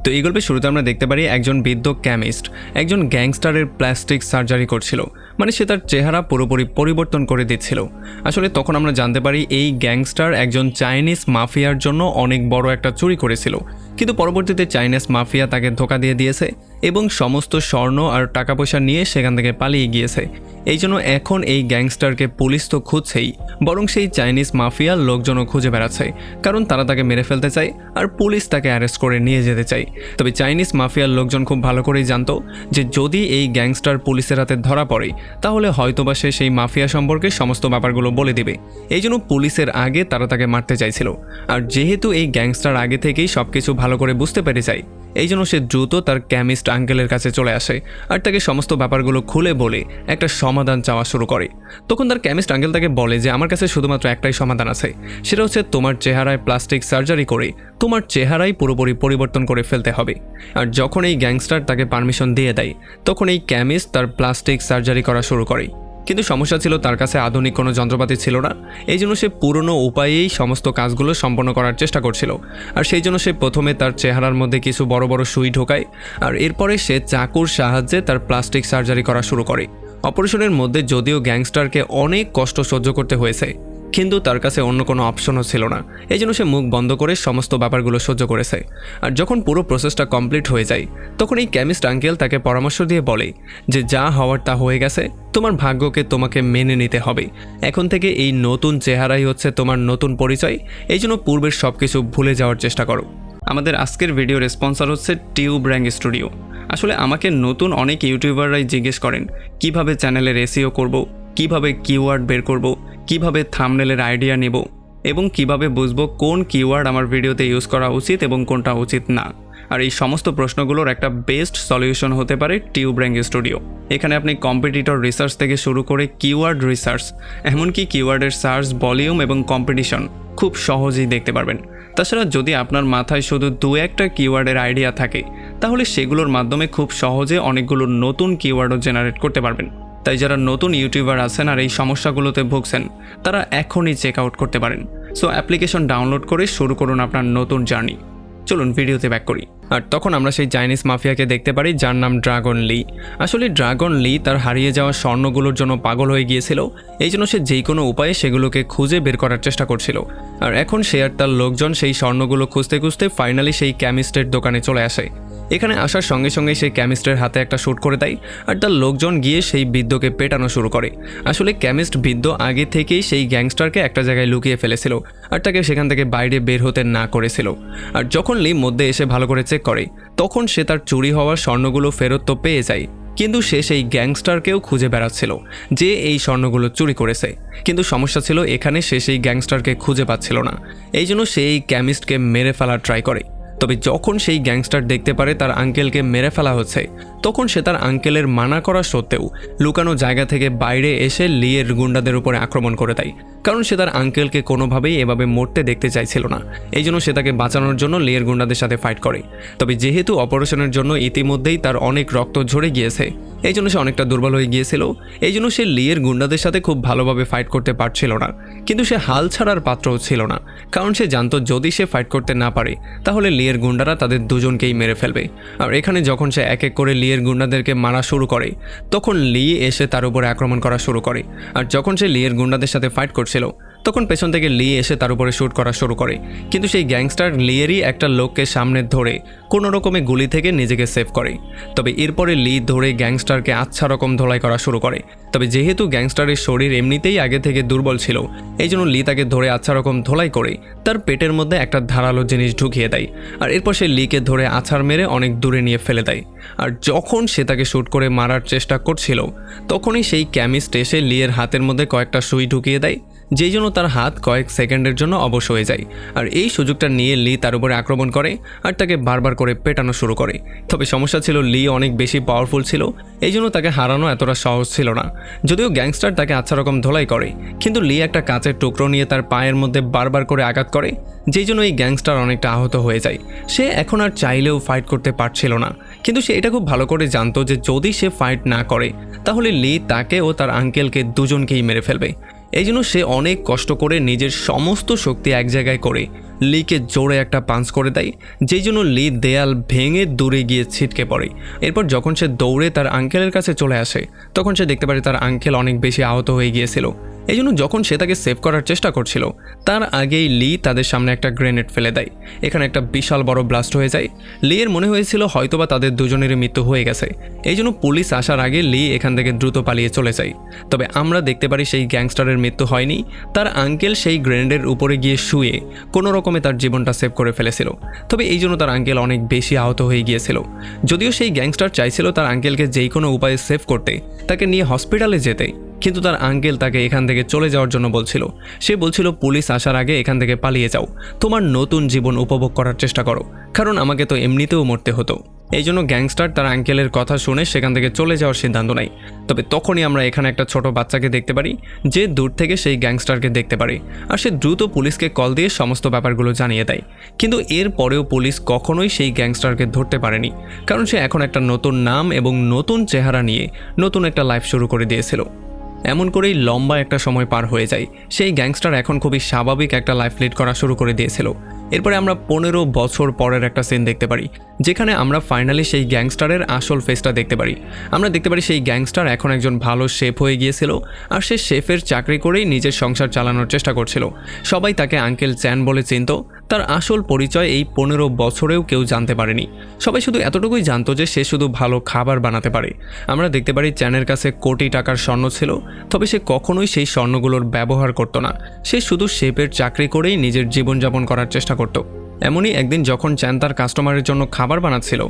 তো এই গল্পের শুরুতে আমরা দেখতে পারি একজন বৃদ্ধ কেমিস্ট একজন গ্যাংস্টারের প্লাস্টিক সার্জারি করছিল, মানে সে তার চেহারা পুরোপুরি পরিবর্তন করে দিচ্ছিল। আসলে তখন আমরা জানতে পারি এই গ্যাংস্টার একজন চাইনিজ মাফিয়ার জন্য অনেক বড় একটা চুরি করেছিল, কিন্তু পরবর্তীতে চাইনিজ মাফিয়া তাকে ধোঁকা দিয়ে দিয়েছে এবং সমস্ত স্বর্ণ আর টাকা পয়সা নিয়ে সেখান থেকে পালিয়ে গিয়েছে। এই জন্য এখন এই গ্যাংস্টারকে পুলিশ তো খুঁজছেই, বরং সেই চাইনিজ মাফিয়ার লোকজনও খুঁজে বেড়াচ্ছে, কারণ তারা তাকে মেরে ফেলতে চায় আর পুলিশ তাকে অ্যারেস্ট করে নিয়ে যেতে চায়। তবে চাইনিজ মাফিয়ার লোকজন খুব ভালো করেই জানতো যে যদি এই গ্যাংস্টার পুলিশের হাতে ধরা পড়ে তাহলে হয়তোবা সে সেই মাফিয়া সম্পর্কে সমস্ত ব্যাপারগুলো বলে দিবে। এই জন্য পুলিশের আগে তারা তাকে মারতে চাইছিল। আর যেহেতু এই গ্যাংস্টার আগে থেকেই সবকিছু ভালো করে বুঝতে পেরে যায়, এই জন্য সে দ্রুত তার কেমিস্ট আঙ্কেলের কাছে চলে আসে আর তাকে সমস্ত ব্যাপারগুলো খুলে বলে একটা সমাধান চাওয়া শুরু করে। তখন তার কেমিস্ট আঙ্কেল তাকে বলে যে আমার কাছে শুধুমাত্র একটাই সমাধান আছে, সেটা হচ্ছে তোমার চেহারায় প্লাস্টিক সার্জারি করে তোমার চেহারাই পুরোপুরি পরিবর্তন করে ফেলতে হবে। আর যখন এই গ্যাংস্টার তাকে পারমিশন দিয়ে দেয় তখন এই কেমিস্ট তার প্লাস্টিক সার্জারি করা শুরু করে। কিন্তু সমস্যা ছিল তার কাছে আধুনিক কোনো যন্ত্রপাতি ছিল না, এই জন্য সে পুরনো উপায়েই সমস্ত কাজগুলো সম্পন্ন করার চেষ্টা করছিল। আর সেই জন্য সে প্রথমে তার চেহারার মধ্যে কিছু বড় বড় সুই ঢোকায় আর এরপরে সে চাকুর সাহায্যে তার প্লাস্টিক সার্জারি করা শুরু করে। অপারেশনের মধ্যে যদিও গ্যাংস্টারকে অনেক কষ্ট সহ্য করতে হয়েছে, কিন্তু তার কাছে অন্য কোনো অপশনও ছিল না, এই জন্য সে মুখ বন্ধ করে সমস্ত ব্যাপারগুলো সহ্য করেছে। আর যখন পুরো প্রসেসটা কমপ্লিট হয়ে যায় তখন এই কেমিস্ট আঙ্কেল তাকে পরামর্শ দিয়ে বলে যে যা হওয়ার তা হয়ে গেছে, তোমার ভাগ্যকে তোমাকে মেনে নিতে হবে। এখন থেকে এই নতুন চেহারাই হচ্ছে তোমার নতুন পরিচয়, এই জন্য পূর্বের সব কিছু ভুলে যাওয়ার চেষ্টা করো। আমাদের আজকের ভিডিওর স্পন্সর হচ্ছে টিউব র্যাঙ্ক স্টুডিও। আসলে আমাকে নতুন অনেক ইউটিউবাররাই জিজ্ঞেস করেন কিভাবে চ্যানেলের এসইও করব, কিভাবে কিওয়ার্ড বের করব, কিভাবে থাম্বনেলের আইডিয়া নেব এবং কিভাবে বুঝবো কোন কিওয়ার্ড আমার ভিডিওতে ইউজ করা উচিত এবং কোনটা উচিত না। আর এই সমস্ত প্রশ্নগুলোর একটা বেস্ট সলিউশন হতে পারে টিউব র্যাঙ্ক স্টুডিও। এখানে আপনি কম্পিটিটর রিসার্চ থেকে শুরু করে কিওয়ার্ড রিসার্চ, এমনকি কিওয়ার্ডের সার্চ ভলিউম এবং কম্পিটিশন খুব সহজেই দেখতে পারবেন। তাছাড়া যদি আপনার মাথায় শুধু দু একটা কিওয়ার্ডের আইডিয়া থাকে তাহলে সেগুলোর মাধ্যমে খুব সহজে অনেকগুলো নতুন কিওয়ার্ডও জেনারেট করতে পারবেন। তাই যারা নতুন ইউটিউবার আছেন আর এই সমস্যাগুলোতে ভুগছেন তারা এখনই চেক আউট করতে পারেন। সো অ্যাপ্লিকেশন ডাউনলোড করে শুরু করুন আপনার নতুন জার্নি। চলুন ভিডিওতে ব্যাক করি। আর তখন আমরা সেই চাইনিজ মাফিয়াকে দেখতে পারি যার নাম ড্রাগন লি। আসলে ড্রাগন লি তার হারিয়ে যাওয়া স্বর্ণগুলোর জন্য পাগল হয়ে গিয়েছিল, এই জন্য সে যে কোনো উপায়ে সেগুলোকে খুঁজে বের করার চেষ্টা করছিল। আর এখন সে আর তার লোকজন সেই স্বর্ণগুলো খুঁজতে খুঁজতে ফাইনালি সেই কেমিস্টের দোকানে চলে আসে। এখানে আসার সঙ্গে সঙ্গে সেই কেমিস্টের হাতে একটা শ্যুট করে দেয় আর তার লোকজন গিয়ে সেই বৃদ্ধকে পেটানো শুরু করে। আসলে কেমিস্ট বৃদ্ধ আগে থেকেই সেই গ্যাংস্টারকে একটা জায়গায় লুকিয়ে ফেলেছিল আর তাকে সেখান থেকে বাইরে বের হতে না করেছিল। আর যখন লি মধ্যে এসে ভালো করে চেক করে তখন সে তার চুরি হওয়া স্বর্ণগুলো ফেরত তো পেয়ে যায়, কিন্তু সে সেই গ্যাংস্টারকেও খুঁজে বেড়াচ্ছিল যে এই স্বর্ণগুলো চুরি করেছে। কিন্তু সমস্যা ছিল এখানে সে সেই গ্যাংস্টারকে খুঁজে পাচ্ছিল না, এই জন্য সে এই কেমিস্টকে মেরে ফেলার ট্রাই করে। তবে যখন সেই গ্যাংস্টার দেখতে পারে তার আঙ্কেলকে মেরে ফেলা হচ্ছে তখন সে তার আঙ্কেলের মানা করা সত্ত্বেও লুকানো জায়গা থেকে বাইরে এসে লিয়ের গুন্ডাদের উপরে আক্রমণ করে দেয়, কারণ সে তার আঙ্কেলকে কোনোভাবেই এভাবে মরতে দেখতে চাইছিল না। এই জন্য সে তাকে বাঁচানোর জন্য লিয়ের গুন্ডাদের সাথে ফাইট করে। তবে যেহেতু অপারেশনের জন্য ইতিমধ্যেই তার অনেক রক্ত ঝরে গিয়েছে, এই জন্য সে অনেকটা দুর্বল হয়ে গিয়েছিল, এই জন্য সে লিয়ের গুন্ডাদের সাথে খুব ভালোভাবে ফাইট করতে পারছিল না। কিন্তু সে হাল ছাড়ার পাত্রও ছিল না, কারণ সে জানতো যদি সে ফাইট করতে না পারে তাহলে লিয়ের গুন্ডারা তাদের দুজনকেই মেরে ফেলবে। আর এখানে যখন সে এক এক করে লিয়ের গুন্ডাদেরকে মারা শুরু করে তখন লি এসে তার উপরে আক্রমণ করা শুরু করে। আর যখন সে লিয়ের গুন্ডাদের সাথে ফাইট করছিল তখন পেছন থেকে লি এসে তার উপরে শ্যুট করা শুরু করে, কিন্তু সেই গ্যাংস্টার লিয়েরই একটা লোককে সামনে ধরে কোনো রকমে গুলি থেকে নিজেকে সেভ করে। তবে এরপরে লি ধরে গ্যাংস্টারকে আচ্ছা রকম ধোলাই করা শুরু করে। তবে যেহেতু গ্যাংস্টারের শরীর এমনিতেই আগে থেকে দুর্বল ছিল, এই জন্য লি তাকে ধরে আচ্ছা রকম ধোলাই করে তার পেটের মধ্যে একটা ধারালো জিনিস ঢুকিয়ে দেয়। আর এরপর সে লিকে ধরে আছাড় মেরে অনেক দূরে নিয়ে ফেলে দেয়। আর যখন সে তাকে শ্যুট করে মারার চেষ্টা করছিল তখনই সেই কেমিস্ট এসে লিয়ের হাতের মধ্যে কয়েকটা সুই ঢুকিয়ে দেয়, যেই জন্য তার হাত কয়েক সেকেন্ডের জন্য অবশ হয়ে যায়। আর এই সুযোগটা নিয়ে লি তার উপরে আক্রমণ করে আর তাকে বারবার করে পেটানো শুরু করে। তবে সমস্যা ছিল লি অনেক বেশি পাওয়ারফুল ছিল, এই জন্য তাকে হারানো এতটা সহজ ছিল না। যদিও গ্যাংস্টার তাকে আচ্ছা রকম ধোলাই করে, কিন্তু লি একটা কাঁচের টুকরো নিয়ে তার পায়ের মধ্যে বারবার করে আঘাত করে, যেই জন্য এই গ্যাংস্টার অনেকটা আহত হয়ে যায়। সে এখন আর চাইলেও ফাইট করতে পারছিল না, কিন্তু সে এটা খুব ভালো করে জানতো যে যদি সে ফাইট না করে তাহলে লি তাকে ও তার আঙ্কেলকে দুজনকেই মেরে ফেলবে। এই জন্য সে অনেক কষ্ট করে নিজের সমস্ত শক্তি এক জায়গায় করে লিকে জোরে একটা পাঞ্চ করে দেয়, যেই জন্য লি দেয়াল ভেঙে দূরে গিয়ে ছিটকে পড়ে। এরপর যখন সে দৌড়ে তার আঙ্কেলের কাছে চলে আসে, তখন সে দেখতে পারে তার আঙ্কেল অনেক বেশি আহত হয়ে গিয়েছিল। এই জন্য যখন সে তাকে সেভ করার চেষ্টা করছিল, তার আগেই লি তাদের সামনে একটা গ্রেনেড ফেলে দেয়। এখানে একটা বিশাল বড় ব্লাস্ট হয়ে যায়। লি এর মনে হয়েছিল হয়তোবা তাদের দুজনেরই মৃত্যু হয়ে গেছে। এই জন্য পুলিশ আসার আগে লি এখান থেকে দ্রুত পালিয়ে চলে যায়। তবে আমরা দেখতে পারি সেই গ্যাংস্টারের মৃত্যু হয়নি। তার আঙ্কেল সেই গ্রেনেডের উপরে গিয়ে শুয়ে কোনো রকমে তার জীবনটা সেভ করে ফেলেছিল। তবে এই জন্য তার আঙ্কেল অনেক বেশি আহত হয়ে গিয়েছিল। যদিও সেই গ্যাংস্টার চাইছিল তার আঙ্কেলকে যেই কোনো উপায়ে সেভ করতে, তাকে নিয়ে হসপিটালে যেতে, কিন্তু তার আঙ্কেল তাকে এখান থেকে চলে যাওয়ার জন্য বলছিল। সে বলছিল পুলিশ আসার আগে এখান থেকে পালিয়ে যাও, তোমার নতুন জীবন উপভোগ করার চেষ্টা করো, কারণ আমাকে তো এমনিতেও মরতে হতো। এই জন্য গ্যাংস্টার তার আঙ্কেলের কথা শুনে সেখান থেকে চলে যাওয়ার সিদ্ধান্ত নেয়। তবে তখনই আমরা এখানে একটা ছোট বাচ্চাকে দেখতে পারি, যে দূর থেকে সেই গ্যাংস্টারকে দেখতে পারে, আর সে দ্রুত পুলিশকে কল দিয়ে সমস্ত ব্যাপারগুলো জানিয়ে দেয়। কিন্তু এর পরেও পুলিশ কখনোই সেই গ্যাংস্টারকে ধরতে পারেনি, কারণ সে এখন একটা নতুন নাম এবং নতুন চেহারা নিয়ে নতুন একটা লাইফ শুরু করে দিয়েছিল। এমন করেই লম্বা একটা সময় পার হয়ে যায়। সেই গ্যাংস্টার এখন খুবই স্বাভাবিক একটা লাইফ লিড করা শুরু করে দিয়েছিল। এরপরে আমরা 15 বছর পরের একটা সিন দেখতে পারি, যেখানে আমরা ফাইনালি সেই গ্যাংস্টারের আসল ফেসটা দেখতে পারি। আমরা দেখতে পারি সেই গ্যাংস্টার এখন একজন ভালো শেফ হয়ে গিয়েছিল, আর সে শেফের চাকরি করেই নিজের সংসার চালানোর চেষ্টা করছিল। সবাই তাকে আঙ্কেল চ্যান বলে চিনত। তার আসল পরিচয় এই 15 বছরেও কেউ জানতে পারেনি। সবাই শুধু এতটুকুই জানতো যে সে শুধু ভালো খাবার বানাতে পারে। আমরা দেখতে পারি চ্যানের কাছে কোটি টাকার স্বর্ণ ছিল, তবে সে কখনোই সেই স্বর্ণগুলোর ব্যবহার করতো না। সে শুধু শেফের চাকরি করেই নিজের জীবনযাপন করার চেষ্টা করত। এমনই একদিন যখন চ্যান তার কাস্টমারের জন্য খাবার বানাচ্ছিল,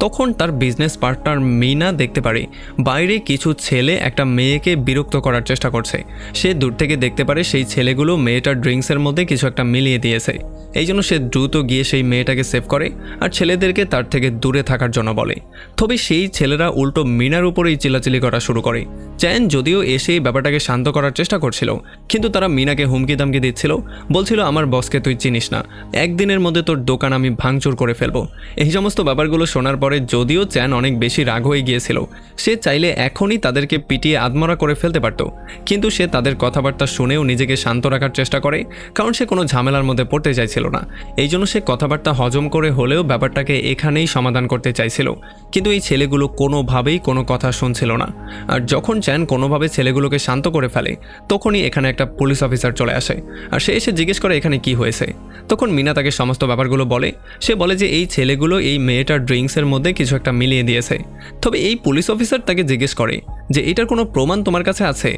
তখন তার বিজনেস পার্টনার মিনা দেখতে পারে বাইরে কিছু ছেলে একটা মেয়েকে বিরক্ত করার চেষ্টা করছে। সে দূর থেকে দেখতে পারে সেই ছেলেগুলো মেয়েটার ড্রিঙ্কসের মধ্যে কিছু একটা মিলিয়ে দিয়েছে। এই জন্য সে দ্রুত গিয়ে সেই মেয়েটাকে সেভ করে আর ছেলেদেরকে তার থেকে দূরে থাকার জন্য বলে। তবে সেই ছেলেরা উল্টো মিনার উপরেই চিল্লাচিল্লি করা শুরু করে। চ্যান যদিও এসে এই ব্যাপারটাকে শান্ত করার চেষ্টা করছিল, কিন্তু তারা মিনাকে হুমকি দামকি দিচ্ছিল, বলছিল আমার বসকে তুই চিনিস না, একদিনের মধ্যে তোর দোকান আমি ভাঙচুর করে ফেলবো। এই সমস্ত ব্যাপারগুলো শোনার পরে যদিও চ্যান অনেক বেশি রাগ হয়ে গিয়েছিল, সে চাইলে এখনই তাদেরকে পিটিয়ে আধমরা করে ফেলতে পারত, কিন্তু সে তাদের কথাবার্তা শুনেও নিজেকে শান্ত রাখার চেষ্টা করে, কারণ সে কোনো ঝামেলার মধ্যে পড়তে চাইছিল না। এই জন্য সে কথাবার্তা হজম করে হলেও ব্যাপারটাকে এখানেই সমাধান করতে চাইছিল। কিন্তু এই ছেলেগুলো কোনোভাবেই কোনো কথা শুনছিল না। আর যখন চ্যান কোনোভাবে ছেলেগুলোকে শান্ত করে ফেলে, তখনই এখানে একটা পুলিশ অফিসার চলে আসে, আর সে এসে জিজ্ঞেস করে এখানে কি হয়েছে। তখন মিনা তাকে সমস্ত ব্যাপারগুলো বলে। সে বলে যে এই ছেলেগুলো এই মেয়েটার ড্রিঙ্কসের মধ্যে কিছু একটা মিলিয়ে দিয়েছে। তবে এই পুলিশ অফিসার তাকে জিজ্ঞেস করে যে এটার কোনো প্রমাণ তোমার কাছে আছে?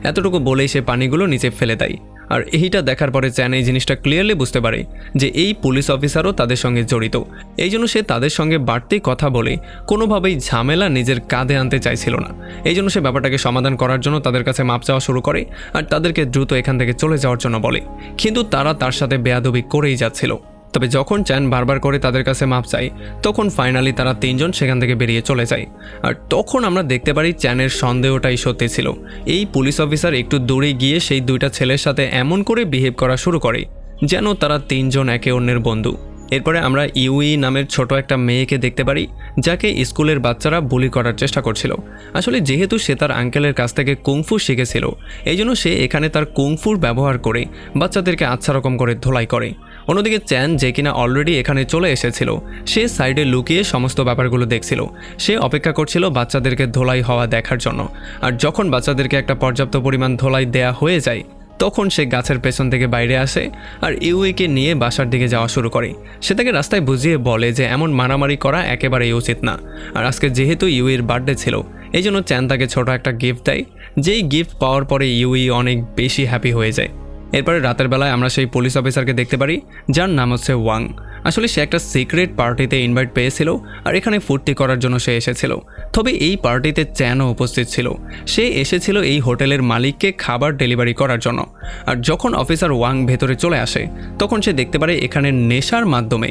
এতটুকু বলেই সে পানিগুলো নিচে ফেলে দেয়। আর এইটা দেখার পরে চ্যান এই জিনিসটা ক্লিয়ারলি বুঝতে পারে যে এই পুলিশ অফিসারও তাদের সঙ্গে জড়িত। এই জন্য সে তাদের সঙ্গে বাড়তি কথা বলে কোনোভাবেই ঝামেলা নিজের কাঁধে আনতে চাইছিল না। এই জন্য সে ব্যাপারটাকে সমাধান করার জন্য তাদের কাছে মাপ চাওয়া শুরু করে আর তাদেরকে দ্রুত এখান থেকে চলে যাওয়ার জন্য বলে, কিন্তু তারা তার সাথে বেয়াদবি করেই যাচ্ছিল। তবে যখন চ্যান বারবার করে তাদের কাছে মাপ চায়, তখন ফাইনালি তারা তিনজন সেখান থেকে বেরিয়ে চলে যায়। আর তখন আমরা দেখতে পারি চ্যানের সন্দেহটাই সত্যি ছিল। এই পুলিশ অফিসার একটু দূরে গিয়ে সেই দুইটা ছেলের সাথে এমন করে বিহেভ করা শুরু করে যেন তারা তিনজন একে অন্যের বন্ধু। এরপরে আমরা ইউই নামের ছোট একটা মেয়েকে দেখতে পারি, যাকে স্কুলের বাচ্চারা বুলি করার চেষ্টা করছিল। আসলে যেহেতু সে তার আঙ্কেলের কাছ থেকে কুংফু শিখেছিল, এই জন্য সে এখানে তার কুংফুর ব্যবহার করে বাচ্চাদেরকে আচ্ছা রকম করে ধোলাই করে। অন্যদিকে চ্যান, যে কিনা অলরেডি এখানে চলে এসেছিল, সে সাইডে লুকিয়ে সমস্ত ব্যাপারগুলো দেখছিল। সে অপেক্ষা করছিল বাচ্চাদেরকে ধোলাই হওয়া দেখার জন্য। আর যখন বাচ্চাদেরকে একটা পর্যাপ্ত পরিমাণ ধোলাই দেয়া হয়ে যায়, তখন সে গাছের পেছন থেকে বাইরে আসে আর ইউইকে নিয়ে বাসার দিকে যাওয়া শুরু করে। সে তাকে রাস্তায় বুঝিয়ে বলে যে এমন মারামারি করা একেবারেই উচিত না। আর আজকে যেহেতু ইউইর বার্থডে ছিল, এই জন্য চ্যান তাকে ছোট একটা গিফট দেয়, যেই গিফট পাওয়ার পরে ইউই অনেক বেশি হ্যাপি হয়ে যায়। এরপরে রাতের বেলায় আমরা সেই পুলিশ অফিসারকে দেখতে পারি, যার নাম হচ্ছে ওয়াং। আসলে সে একটা সিক্রেট পার্টিতে ইনভাইট পেয়েছিল আর এখানে ফুর্তি করার জন্য সে এসেছিল। তবে এই পার্টিতে চ্যানও উপস্থিত ছিল। সে এসেছিল এই হোটেলের মালিককে খাবার ডেলিভারি করার জন্য। আর যখন অফিসার ওয়াং ভেতরে চলে আসে, তখন সে দেখতে পারে এখানে নেশার মাধ্যমে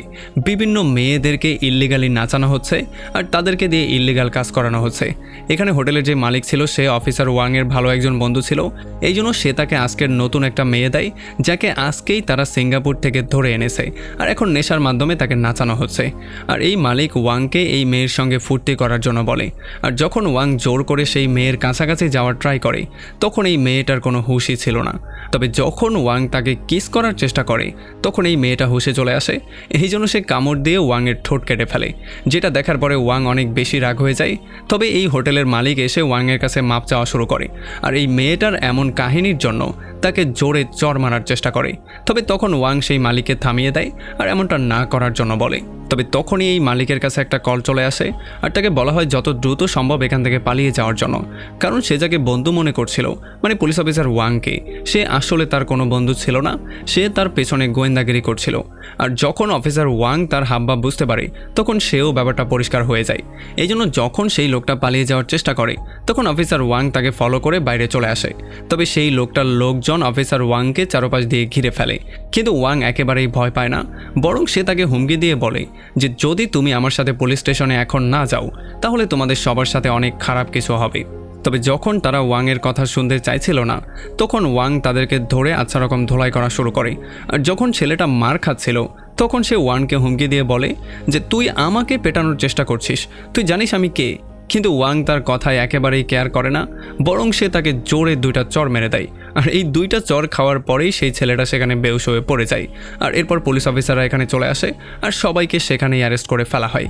বিভিন্ন মেয়েদেরকে ইল্লিগালি নাচানো হচ্ছে আর তাদেরকে দিয়ে ইল্লিগাল কাজ করানো হচ্ছে। এখানে হোটেলের যে মালিক ছিল, সে অফিসার ওয়াংয়ের ভালো একজন বন্ধু ছিল। এই জন্য সে তাকে আজকের নতুন একটা মেয়ে দেয়, যাকে আজকেই তারা সিঙ্গাপুর থেকে ধরে এনেছে আর এখন নেশার মাধ্যমে তাকে নাচানো হচ্ছে। আর এই মালিক ওয়াংকে এই মেয়ের সঙ্গে ফুর্তি করার জন্য বলে। আর যখন ওয়াং জোর করে সেই মেয়ের কাছাকাছি যাওয়ার ট্রাই করে, তখন এই মেয়েটার কোনো হুশই ছিল না। তবে যখন ওয়াং তাকে কিস করার চেষ্টা করে তখন এই মেয়েটা হুঁশে চলে আসে। এই জন্য সে কামড় দিয়ে ওয়াংয়ের ঠোঁট কেটে ফেলে, যেটা দেখার পরে ওয়াং অনেক বেশি রাগ হয়ে যায়। তবে এই হোটেলের মালিক এসে ওয়াংয়ের কাছে মাপ চাওয়া শুরু করে, আর এই মেয়েটার এমন কাহিনীর জন্য তাকে জোরে চর মারার চেষ্টা করে। তবে তখন ওয়াং সেই মালিককে থামিয়ে দেয় আর এমনটা না করার জন্য বলে। তবে তখনই এই মালিকের কাছে একটা কল চলে আসে আর তাকে বলা হয় যত দ্রুত সম্ভব এখান থেকে পালিয়ে যাওয়ার জন্য, কারণ সে যাকে বন্ধু মনে করছিল, মানে পুলিশ অফিসার ওয়াংকে, সে আসলে তার কোনো বন্ধু ছিল না, সে তার পেছনে গোয়েন্দাগিরি করছিল। আর যখন অফিসার ওয়াং তার হাবভাব বুঝতে পারে তখন সেও ব্যাপারটা পরিষ্কার হয়ে যায়। এই জন্য যখন সেই লোকটা পালিয়ে যাওয়ার চেষ্টা করে তখন অফিসার ওয়াং তাকে ফলো করে বাইরে চলে আসে। তবে সেই লোকটার লোকজন অফিসার ওয়াংকে চারপাশ দিয়ে ঘিরে ফেলে, কিন্তু ওয়াং একেবারেই ভয় পায় না, বরং সে তাকে হুমকি দিয়ে বলে যে যদি তুমি আমার সাথে পুলিশ স্টেশনে এখন না যাও তাহলে তোমাদের সবার সাথে অনেক খারাপ কিছু হবে। তবে যখন তারা ওয়াংয়ের কথা শুনতে চাইছিল না তখন ওয়াং তাদেরকে ধরে আচ্ছা রকম ধোলাই করা শুরু করে। আর যখন ছেলেটা মার খাচ্ছিল তখন সে ওয়াংকে হুমকি দিয়ে বলে যে তুই আমাকে পেটানোর চেষ্টা করছিস, তুই জানিস আমি কে। কিন্তু ওয়াং তার কথায় একেবারেই কেয়ার করে না, বরং সে তাকে জোরে 2টা চর মেরে দেয়। আর এই 2টা চর খাওয়ার পরেই সেই ছেলেটা সেখানে বেহুশ হয়ে পড়ে যায়। আর এরপর পুলিশ অফিসাররা এখানে চলে আসে আর সবাইকে সেখানেই অ্যারেস্ট করে ফেলা হয়।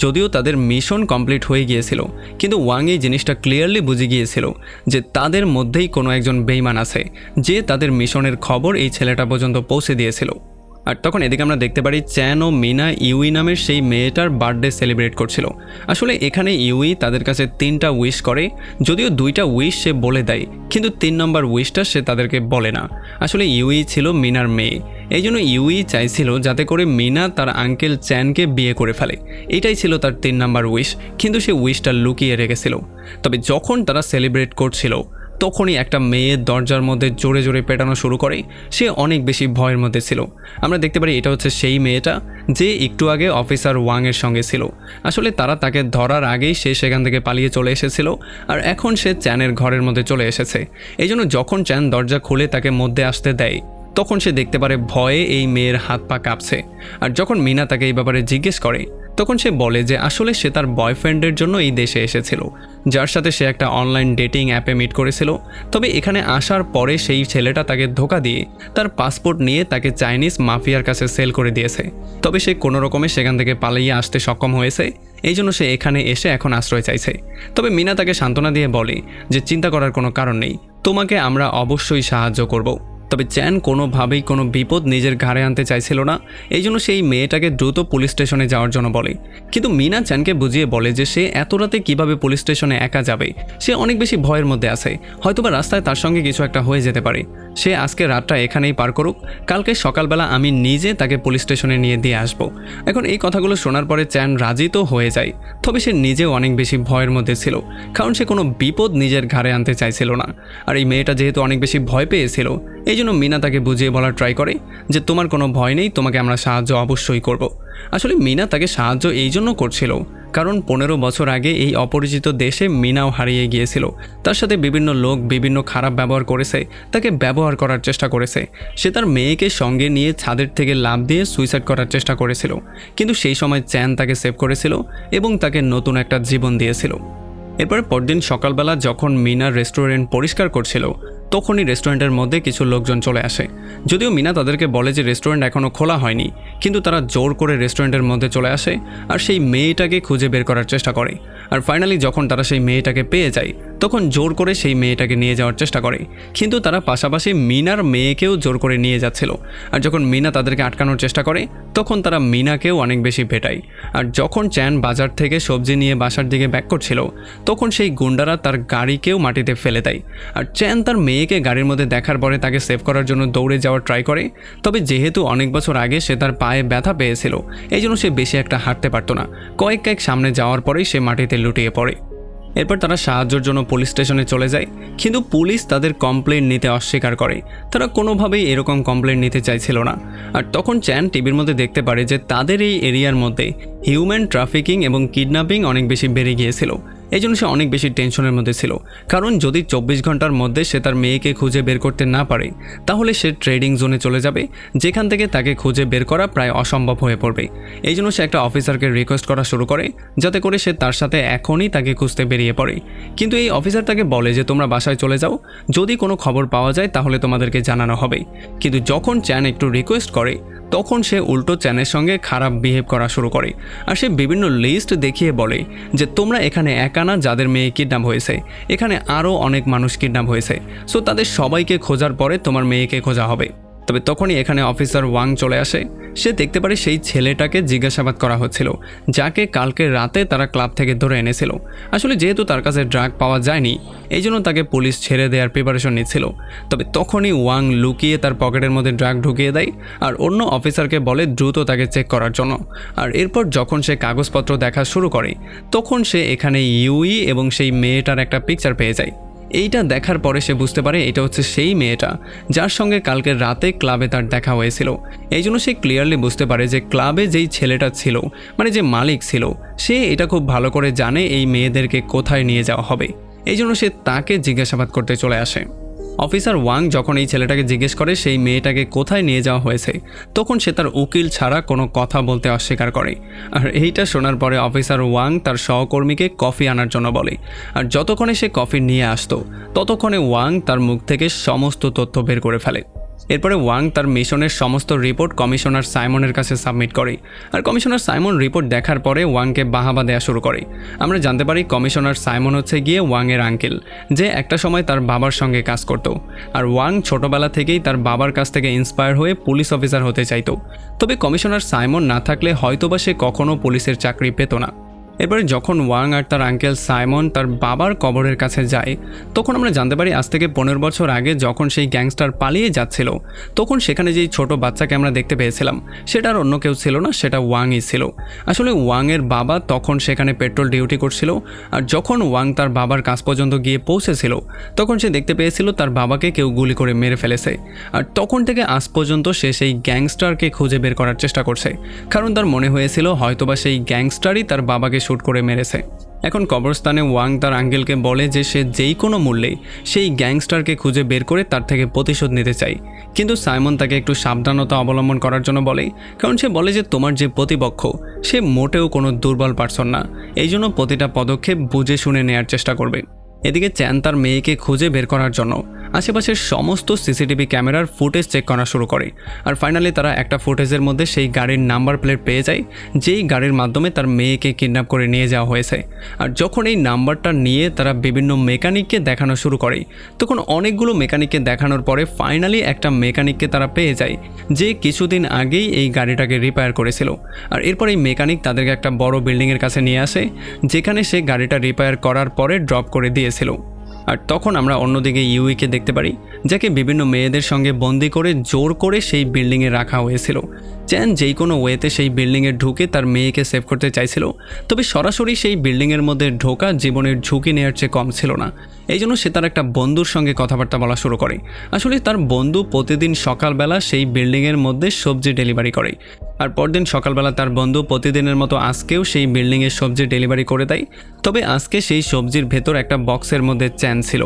যদিও তাদের মিশন কমপ্লিট হয়ে গিয়েছিল, কিন্তু ওয়াং এই জিনিসটা ক্লিয়ারলি বুঝে গিয়েছিল যে তাদের মধ্যেই কোনো একজন বেইমান আছে যে তাদের মিশনের খবর এই ছেলেটা পর্যন্ত পৌঁছে দিয়েছিল। আর তখন এদিকে আমরা দেখতে পারি চ্যান ও মিনা ইউই নামের সেই মেয়েটার বার্থডে সেলিব্রেট করছিল। আসলে এখানে ইউই তাদের কাছে 3টা উইশ করে, যদিও 2টা উইশ সে বলে দেয়, কিন্তু 3 নম্বর উইশটা সে তাদেরকে বলে না। আসলে ইউই ছিল মিনার মেয়ে, এই জন্য ইউই চাইছিল যাতে করে মিনা তার আঙ্কেল চ্যানকে বিয়ে করে ফেলে। এটাই ছিল তার 3 নম্বর উইশ, কিন্তু সে উইশটা লুকিয়ে রেখেছিল। তবে যখন তারা সেলিব্রেট করছিল তখনই একটা মেয়ের দরজার মধ্যে জোরে জোরে পেটানো শুরু করে। সে অনেক বেশি ভয়ের মধ্যে ছিল। আমরা দেখতে পারি এটা হচ্ছে সেই মেয়েটা যে একটু আগে অফিসার ওয়াংয়ের সঙ্গে ছিল। আসলে তারা তাকে ধরার আগেই সে সেখান থেকে পালিয়ে চলে এসেছিল, আর এখন সে চ্যানের ঘরের মধ্যে চলে এসেছে। এই জন্য যখন চ্যান দরজা খুলে তাকে মধ্যে আসতে দেয় তখন সে দেখতে পারে ভয়ে এই মেয়ের হাত পা কাঁপছে। আর যখন মিনা তাকে এই ব্যাপারে জিজ্ঞেস করে তখন সে বলে যে আসলে সে তার বয়ফ্রেন্ডের জন্য এই দেশে এসেছিল, যার সাথে সে একটা অনলাইন ডেটিং অ্যাপে মিট করেছিল। তবে এখানে আসার পরে সেই ছেলেটা তাকে ধোঁকা দিয়ে তার পাসপোর্ট নিয়ে তাকে চাইনিজ মাফিয়ার কাছে সেল করে দিয়েছে। তবে সে কোনো রকমে সেখান থেকে পালিয়ে আসতে সক্ষম হয়েছে, এই জন্য সে এখানে এসে এখন আশ্রয় চাইছে। তবে মিনা তাকে সান্ত্বনা দিয়ে বলে যে চিন্তা করার কোনো কারণ নেই, তোমাকে আমরা অবশ্যই সাহায্য করব। তবে চ্যান কোনোভাবেই কোনো বিপদ নিজের ঘাড়ে আনতে চাইছিল না, এই জন্য সেই মেয়েটাকে দ্রুত পুলিশ স্টেশনে যাওয়ার জন্য বলে। কিন্তু মিনা চ্যানকে বুঝিয়ে বলে যে সে এত রাতে কীভাবে পুলিশ স্টেশনে একা যাবে, সে অনেক বেশি ভয়ের মধ্যে আছে, হয়তোবা রাস্তায় তার সঙ্গে কিছু একটা হয়ে যেতে পারে। সে আজকে রাতটা এখানেই পার করুক, কালকে সকালবেলা আমি নিজে তাকে পুলিশ স্টেশনে নিয়ে দিয়ে আসবো। এখন এই কথাগুলো শোনার পরে চ্যান রাজি তো হয়ে যায়, তবে সে নিজেও অনেক বেশি ভয়ের মধ্যে ছিল, কারণ সে কোনো বিপদ নিজের ঘাড়ে আনতে চাইছিল না। আর এই মেয়েটা যেহেতু অনেক বেশি ভয় পেয়েছিল এই জন্য মিনা তাকে বুঝিয়ে বলার ট্রাই করে যে তোমার কোনো ভয় নেই, তোমাকে আমরা সাহায্য অবশ্যই করব। আসলে মিনা তাকে সাহায্য এই জন্য করছিল কারণ 15 বছর আগে এই অপরিচিত দেশে মিনাও হারিয়ে গিয়েছিল। তার সাথে বিভিন্ন লোক বিভিন্ন খারাপ ব্যবহার করেছে, তাকে ব্যবহার করার চেষ্টা করেছে। সে তার মেয়েকে সঙ্গে নিয়ে ছাদের থেকে লাফ দিয়ে সুইসাইড করার চেষ্টা করেছিল, কিন্তু সেই সময় চ্যান তাকে সেভ করেছিল এবং তাকে নতুন একটা জীবন দিয়েছিল। এরপরে পরদিন সকালবেলা যখন মিনা রেস্টুরেন্ট পরিষ্কার করছিল তখনই রেস্টুরেন্টের মধ্যে কিছু লোকজন চলে আসে। যদিও মিনা তাদেরকে বলে যে রেস্টুরেন্ট এখনও খোলা হয়নি, কিন্তু তারা জোর করে রেস্টুরেন্টের মধ্যে চলে আসে আর সেই মেয়েটাকে খুঁজে বের করার চেষ্টা করে। আর ফাইনালি যখন তারা সেই মেয়েটাকে পেয়ে যায় তখন জোর করে সেই মেয়েটাকে নিয়ে যাওয়ার চেষ্টা করে, কিন্তু তারা পাশাপাশি মিনার মেয়েকেও জোর করে নিয়ে যাচ্ছিল। আর যখন মিনা তাদেরকে আটকানোর চেষ্টা করে তখন তারা মিনাকেও অনেক বেশি ভেটায়। আর যখন চ্যান বাজার থেকে সবজি নিয়ে বাসার দিকে ব্যাক করছিল তখন সেই গুন্ডারা তার গাড়িকেও মাটিতে ফেলে দেয়। আর চ্যান তার মেয়েকে গাড়ির মধ্যে দেখার পরে তাকে সেভ করার জন্য দৌড়ে যাওয়ার ট্রাই করে, তবে যেহেতু অনেক বছর আগে সে তার পায়ে ব্যথা পেয়েছিল এই জন্য সে বেশি একটা হাঁটতে পারতো না। কয়েক সামনে যাওয়ার পরেই সে মাটিতে লুটিয়ে পড়ে। এরপর তারা সাহায্যের জন্য পুলিশ স্টেশনে চলে যায়, কিন্তু পুলিশ তাদের কমপ্লেন নিতে অস্বীকার করে। তারা কোনোভাবেই এরকম কমপ্লেন নিতে চাইছিল না। আর তখন চ্যান টিভির মধ্যে দেখতে পারে যে তাদের এই এরিয়ার মধ্যে হিউম্যান ট্রাফিকিং এবং কিডন্যাপিং অনেক বেশি বেড়ে গিয়েছিল। এই জন্য সে অনেক বেশি টেনশনের মধ্যে ছিল, কারণ যদি 24 ঘন্টার মধ্যে সে তার মেয়েকে খুঁজে বের করতে না পারে তাহলে সে ট্রেডিং জোনে চলে যাবে, যেখান থেকে তাকে খুঁজে বের করা প্রায় অসম্ভব হয়ে পড়বে। এই জন্য সে একটা অফিসারকে রিকোয়েস্ট করা শুরু করে যাতে করে সে তার সাথে এখনই তাকে খুঁজতে বেরিয়ে পড়ে। কিন্তু এই অফিসার তাকে বলে যে তোমরা বাসায় চলে যাও, যদি কোনো খবর পাওয়া যায় তাহলে তোমাদেরকে জানানো হবে। কিন্তু যখন চ্যান একটু রিকোয়েস্ট করে তখন সে উল্টো চ্যানের সঙ্গে খারাপ বিহেভ করা শুরু করে, আর সে বিভিন্ন লিস্ট দেখিয়ে বলে যে তোমরা এখানে একা না যাদের মেয়ে কিডন্যাপ হয়েছে, এখানে আরও অনেক মানুষ কিডন্যাপ হয়েছে, সো তাদের সবাইকে খোঁজার পরে তোমার মেয়েকে খোঁজা হবে। তবে তখনই এখানে অফিসার ওয়াং চলে আসে। সে দেখতে পারে সেই ছেলেটাকে জিজ্ঞাসাবাদ করা হচ্ছিল যাকে কালকে রাতে তারা ক্লাব থেকে ধরে এনেছিল। আসলে যেহেতু তার কাছে ড্রাগ পাওয়া যায়নি এই জন্য তাকে পুলিশ ছেড়ে দেওয়ার প্রিপারেশন নিচ্ছিল। তবে তখনই ওয়াং লুকিয়ে তার পকেটের মধ্যে ড্রাগ ঢুকিয়ে দেয় আর অন্য অফিসারকে বলে দ্রুত তাকে চেক করার জন্য। আর এরপর যখন সে কাগজপত্র দেখা শুরু করে তখন সে এখানে ইউই এবং সেই মেয়েটার একটা পিকচার পেয়ে যায়। এইটা দেখার পরে সে বুঝতে পারে এটা হচ্ছে সেই মেয়েটা যার সঙ্গে কালকে রাতে ক্লাবে তার দেখা হয়েছিল। এই জন্য সে ক্লিয়ারলি বুঝতে পারে যে ক্লাবে যেই ছেলেটা ছিল, মানে যে মালিক ছিল, সে এটা খুব ভালো করে জানে এই মেয়েদেরকে কোথায় নিয়ে যাওয়া হবে। এই জন্য সে তাকে জিজ্ঞাসাবাদ করতে চলে আসে। অফিসার ওয়াং যখন এই ছেলেটাকে জিজ্ঞেস করে সেই মেয়েটাকে কোথায় নিয়ে যাওয়া হয়েছে তখন সে তার উকিল ছাড়া কোনো কথা বলতে অস্বীকার করে। আর এইটা শোনার পরে অফিসার ওয়াং তার সহকর্মীকে কফি আনার জন্য বলে, আর যতক্ষণে সে কফি নিয়ে আসতো ততক্ষণে ওয়াং তার মুখ থেকে সমস্ত তথ্য বের করে ফেলে। এরপরে ওয়াং তার মিশনের সমস্ত রিপোর্ট কমিশনার সাইমনের কাছে সাবমিট করে, আর কমিশনার সাইমন রিপোর্ট দেখার পরে ওয়াংকে বাহাবা দেওয়া শুরু করে। আমরা জানতে পারি কমিশনার সাইমন হচ্ছে গিয়ে ওয়াংয়ের আঙ্কেল, যে একটা সময় তার বাবার সঙ্গে কাজ করত। আর ওয়াং ছোটবেলা থেকেই তার বাবার কাছ থেকে ইন্সপায়ার হয়ে পুলিশ অফিসার হতে চাইতো। তবে কমিশনার সাইমন না থাকলে হয়তোবা সে কখনো পুলিশের চাকরি পেত না। এরপরে যখন ওয়াং আর তার আঙ্কেল সাইমন তার বাবার কবরের কাছে যায় তখন আমরা জানতে পারি আজ থেকে 15 বছর আগে যখন সেই গ্যাংস্টার পালিয়ে যাচ্ছিল তখন সেখানে যেই ছোট বাচ্চাকে আমরা দেখতে পেয়েছিলাম সেটা আর অন্য কেউ ছিল না, সেটা ওয়াংই ছিল। আসলে ওয়াংয়ের বাবা তখন সেখানে পেট্রোল ডিউটি করছিল, আর যখন ওয়াং তার বাবার কাছ পর্যন্ত গিয়ে পৌঁছেছিল তখন সে দেখতে পেয়েছিল তার বাবাকে কেউ গুলি করে মেরে ফেলেছে। আর তখন থেকে আজ পর্যন্ত সে সেই গ্যাংস্টারকে খুঁজে বের করার চেষ্টা করছে, কারণ তার মনে হয়েছিল হয়তোবা সেই গ্যাংস্টারই তার বাবাকে শুট করে মেরেছে। এখন কবরস্থানে ওয়াং তার আঙ্কেলকে বলে যে সে যেই কোনো মূল্যে সেই গ্যাংস্টারকে খুঁজে বের করে তার থেকে প্রতিশোধ নিতে চায়। কিন্তু সাইমন তাকে একটু সাবধানতা অবলম্বন করার জন্য বলে, কারণ সে বলে যে তোমার যে প্রতিপক্ষ সে মোটেও কোনো দুর্বল পারসন না, এই জন্য প্রতিটা পদক্ষেপ বুঝে শুনে নেওয়ার চেষ্টা করবে। এদিকে চ্যান তার মেয়েকে খুঁজে বের করার জন্য আশেপাশের সমস্ত সিসিটিভি ক্যামেরার ফুটেজ চেক করা শুরু করে, আর ফাইনালি তারা একটা ফুটেজের মধ্যে সেই গাড়ির নাম্বার প্লেট পেয়ে যায় যেই গাড়ির মাধ্যমে তার মেয়েকে কিডন্যাপ করে নিয়ে যাওয়া হয়েছে। আর যখন এই নাম্বারটা নিয়ে তারা বিভিন্ন মেকানিককে দেখানো শুরু করে তখন অনেকগুলো মেকানিককে দেখানোর পরে ফাইনালি একটা মেকানিককে তারা পেয়ে যায় যে কিছুদিন আগেই এই গাড়িটাকে রিপেয়ার করেছিল। আর এরপর এই মেকানিক তাদেরকে একটা বড় বিল্ডিংয়ের কাছে নিয়ে আসে যেখানে সে গাড়িটা রিপেয়ার করার পরে ড্রপ করে দিয়েছিল। আর তখন আমরা অন্যদিকে ইউইকে দেখতে পারি যাকে বিভিন্ন মেয়েদের সঙ্গে বন্দি করে জোর করে সেই বিল্ডিংয়ে রাখা হয়েছিল। চ্যান যেই কোনো ওয়েতে সেই বিল্ডিংয়ে ঢুকে তার মেয়েকে সেভ করতে চাইছিল, তবে সরাসরি সেই বিল্ডিংয়ের মধ্যে ঢোকা জীবনের ঝুঁকি নেওয়ার চেয়ে কম ছিল না। এই জন্য সে তার একটা বন্ধুর সঙ্গে কথাবার্তা বলা শুরু করে। আসলে তার বন্ধু প্রতিদিন সকালবেলা সেই বিল্ডিংয়ের মধ্যে সবজি ডেলিভারি করে, আর পরদিন সকালবেলা তার বন্ধু প্রতিদিনের মতো আজকেও সেই বিল্ডিংয়ে সবজি ডেলিভারি করে দেয়। তবে আজকে সেই সবজির ভেতর একটা বক্সের মধ্যে চ্যান ছিল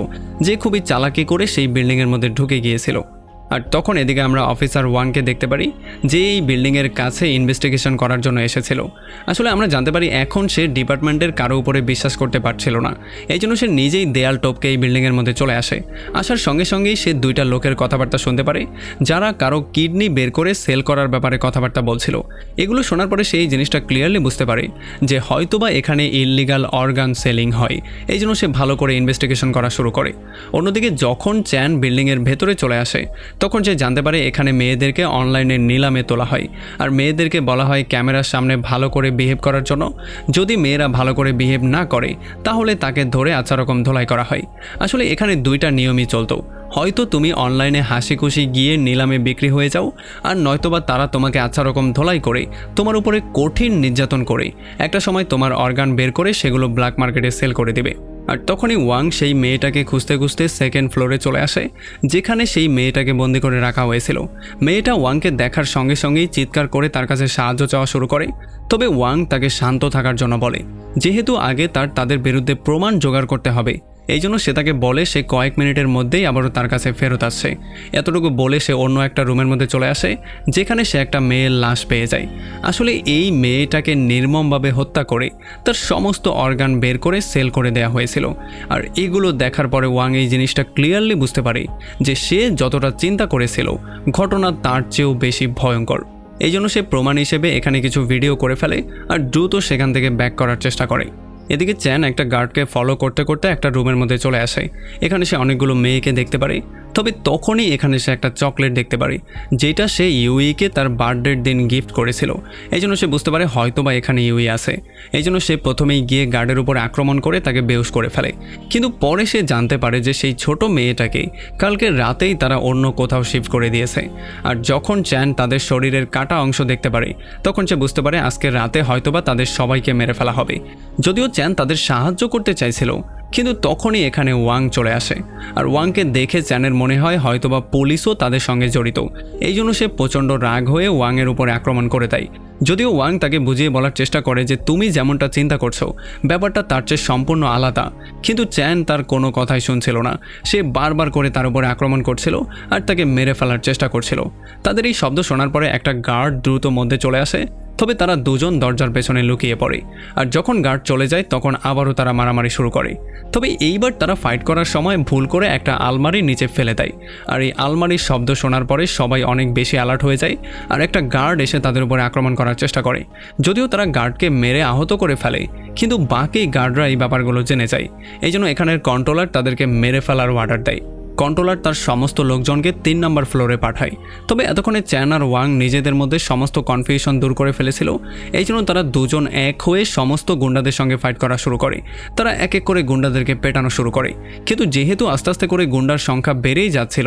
যে খুবই চালাকি করে সেই বিল্ডিংয়ের মধ্যে ঢুকে গিয়েছিল। আর তখন এদিকে আমরা অফিসার ওয়ানকে দেখতে পারি যে এই বিল্ডিংয়ের কাছে ইনভেস্টিগেশন করার জন্য এসেছিল। আসলে আমরা জানতে পারি এখন সে ডিপার্টমেন্টের কারো উপরে বিশ্বাস করতে পারছিল না, এই জন্য সে নিজেই দেয়াল টপকে এই বিল্ডিংয়ের মধ্যে চলে আসে। আসার সঙ্গে সঙ্গেই সে দুইটা লোকের কথাবার্তা শুনতে পারে যারা কারো কিডনি বের করে সেল করার ব্যাপারে কথাবার্তা বলছিল। এগুলো শোনার পরে সেই জিনিসটা ক্লিয়ারলি বুঝতে পারে যে হয়তোবা এখানে ইললিগাল অর্গান সেলিং হয়, এই জন্য সে ভালো করে ইনভেস্টিগেশন করা শুরু করে। অন্যদিকে যখন চ্যান বিল্ডিংয়ের ভেতরে চলে আসে তখন সে জানতে পারে এখানে মেয়েদেরকে অনলাইনে নিলামে তোলা হয়, আর মেয়েদেরকে বলা হয় ক্যামেরার সামনে ভালো করে বিহেভ করার জন্য। যদি মেয়েরা ভালো করে বিহেভ না করে তাহলে তাকে ধরে আচ্ছা রকম ধোলাই করা হয়। আসলে এখানে দুইটা নিয়মই চলতো, হয়তো তুমি অনলাইনে হাসি খুশি গিয়ে নিলামে বিক্রি হয়ে যাও, আর নয়তোবা তারা তোমাকে আচ্ছা রকম ধোলাই করে তোমার উপরে কঠিন নির্যাতন করে একটা সময় তোমার অর্গান বের করে সেগুলো ব্ল্যাক মার্কেটে সেল করে দেবে। আর তখনই ওয়াং সেই মেয়েটাকে খুঁজতে খুঁজতে সেকেন্ড ফ্লোরে চলে আসে, যেখানে সেই মেয়েটাকে বন্দি করে রাখা হয়েছিল। মেয়েটা ওয়াংকে দেখার সঙ্গে সঙ্গেই চিৎকার করে তার কাছে সাহায্য চাওয়া শুরু করে। তবে ওয়াং তাকে শান্ত থাকার জন্য বলে, যেহেতু আগে তাদের বিরুদ্ধে প্রমাণ জোগাড় করতে হবে, এই জন্য সে তাকে বলে সে কয়েক মিনিটের মধ্যেই আবারও তার কাছে ফেরত আসছে। এতটুকু বলে সে অন্য একটা রুমের মধ্যে চলে আসে, যেখানে সে একটা মেয়ের লাশ পেয়ে যায়। আসলে এই মেয়েটাকে নির্মমভাবে হত্যা করে তার সমস্ত অর্গান বের করে সেল করে দেওয়া হয়েছিল। আর এগুলো দেখার পরে ওয়াং এই জিনিসটা ক্লিয়ারলি বুঝতে পারে যে সে যতটা চিন্তা করেছিল ঘটনা তার চেয়েও বেশি ভয়ঙ্কর। এই জন্য সে প্রমাণ হিসেবে এখানে কিছু ভিডিও করে ফেলে আর দ্রুত সেখান থেকে ব্যাক করার চেষ্টা করে। এদিকে চ্যান একটা গার্ডকে ফলো করতে করতে একটা রুমের মধ্যে চলে আসে। এখানে সে অনেকগুলো মেয়েকে দেখতে পারে। তবে তখনই এখানে সে একটা চকলেট দেখতে পারে, যেটা সে ইউইকে তার বার্থডের দিন গিফট করেছিল। এই জন্য সে বুঝতে পারে হয়তোবা এখানে ইউই আছে। এই জন্য সে প্রথমেই গিয়ে গার্ডের উপর আক্রমণ করে তাকে বেহুশ করে ফেলে। কিন্তু পরে সে জানতে পারে যে সেই ছোট মেয়েটাকে কালকে রাতেই তারা অন্য কোথাও শিফট করে দিয়েছে। আর যখন চ্যান তাদের শরীরের কাটা অংশ দেখতে পারে, তখন সে বুঝতে পারে আজকে রাতে হয়তোবা তাদের সবাইকে মেরে ফেলা হবে। যদিও চ্যান তাদের সাহায্য করতে চাইছিল, কিন্তু তখনই এখানে ওয়াং চলে আসে। আর ওয়াংকে দেখে চ্যানের মনে হয় হয়তোবা পুলিশও তাদের সঙ্গে জড়িত। এই জন্য সে প্রচণ্ড রাগ হয়ে ওয়াংয়ের উপরে আক্রমণ করে দেয়। যদিও ওয়াং তাকে বুঝিয়ে বলার চেষ্টা করে যে তুমি যেমনটা চিন্তা করছো ব্যাপারটা তার চেয়ে সম্পূর্ণ আলাদা, কিন্তু চ্যান তার কোনো কথাই শুনছিল না। সে বারবার করে তার উপরে আক্রমণ করছিল আর তাকে মেরে ফেলার চেষ্টা করছিল। তাদের এই শব্দ শোনার পরে একটা গার্ড দ্রুত মধ্যে চলে আসে। তবে তারা দুজন দরজার পেছনে লুকিয়ে পড়ে। আর যখন গার্ড চলে যায় তখন আবারও তারা মারামারি শুরু করে। তবে এইবার তারা ফাইট করার সময় ভুল করে একটা আলমারির নিচে ফেলে দেয়। আর এই আলমারির শব্দ শোনার পরে সবাই অনেক বেশি অ্যালার্ট হয়ে যায় আর একটা গার্ড এসে তাদের উপরে আক্রমণ করার চেষ্টা করে। যদিও তারা গার্ডকে মেরে আহত করে ফেলে, কিন্তু বাকি গার্ডরা এই ব্যাপারগুলো জেনে যায়। এই জন্য এখানের কন্ট্রোলার তাদেরকে মেরে ফেলার অর্ডার দেয়। কন্ট্রোলার তার সমস্ত লোকজনকে 3 নম্বর ফ্লোরে পাঠায়। তবে এতক্ষণে চ্যান আর ওয়াং নিজেদের মধ্যে সমস্ত কনফিউশন দূর করে ফেলেছিল। এই জন্য তারা দুজন এক হয়ে সমস্ত গুন্ডাদের সঙ্গে ফাইট করা শুরু করে। তারা এক এক করে গুন্ডাদেরকে পেটানো শুরু করে। কিন্তু যেহেতু আস্তে আস্তে করে গুন্ডার সংখ্যা বেড়েই যাচ্ছিল,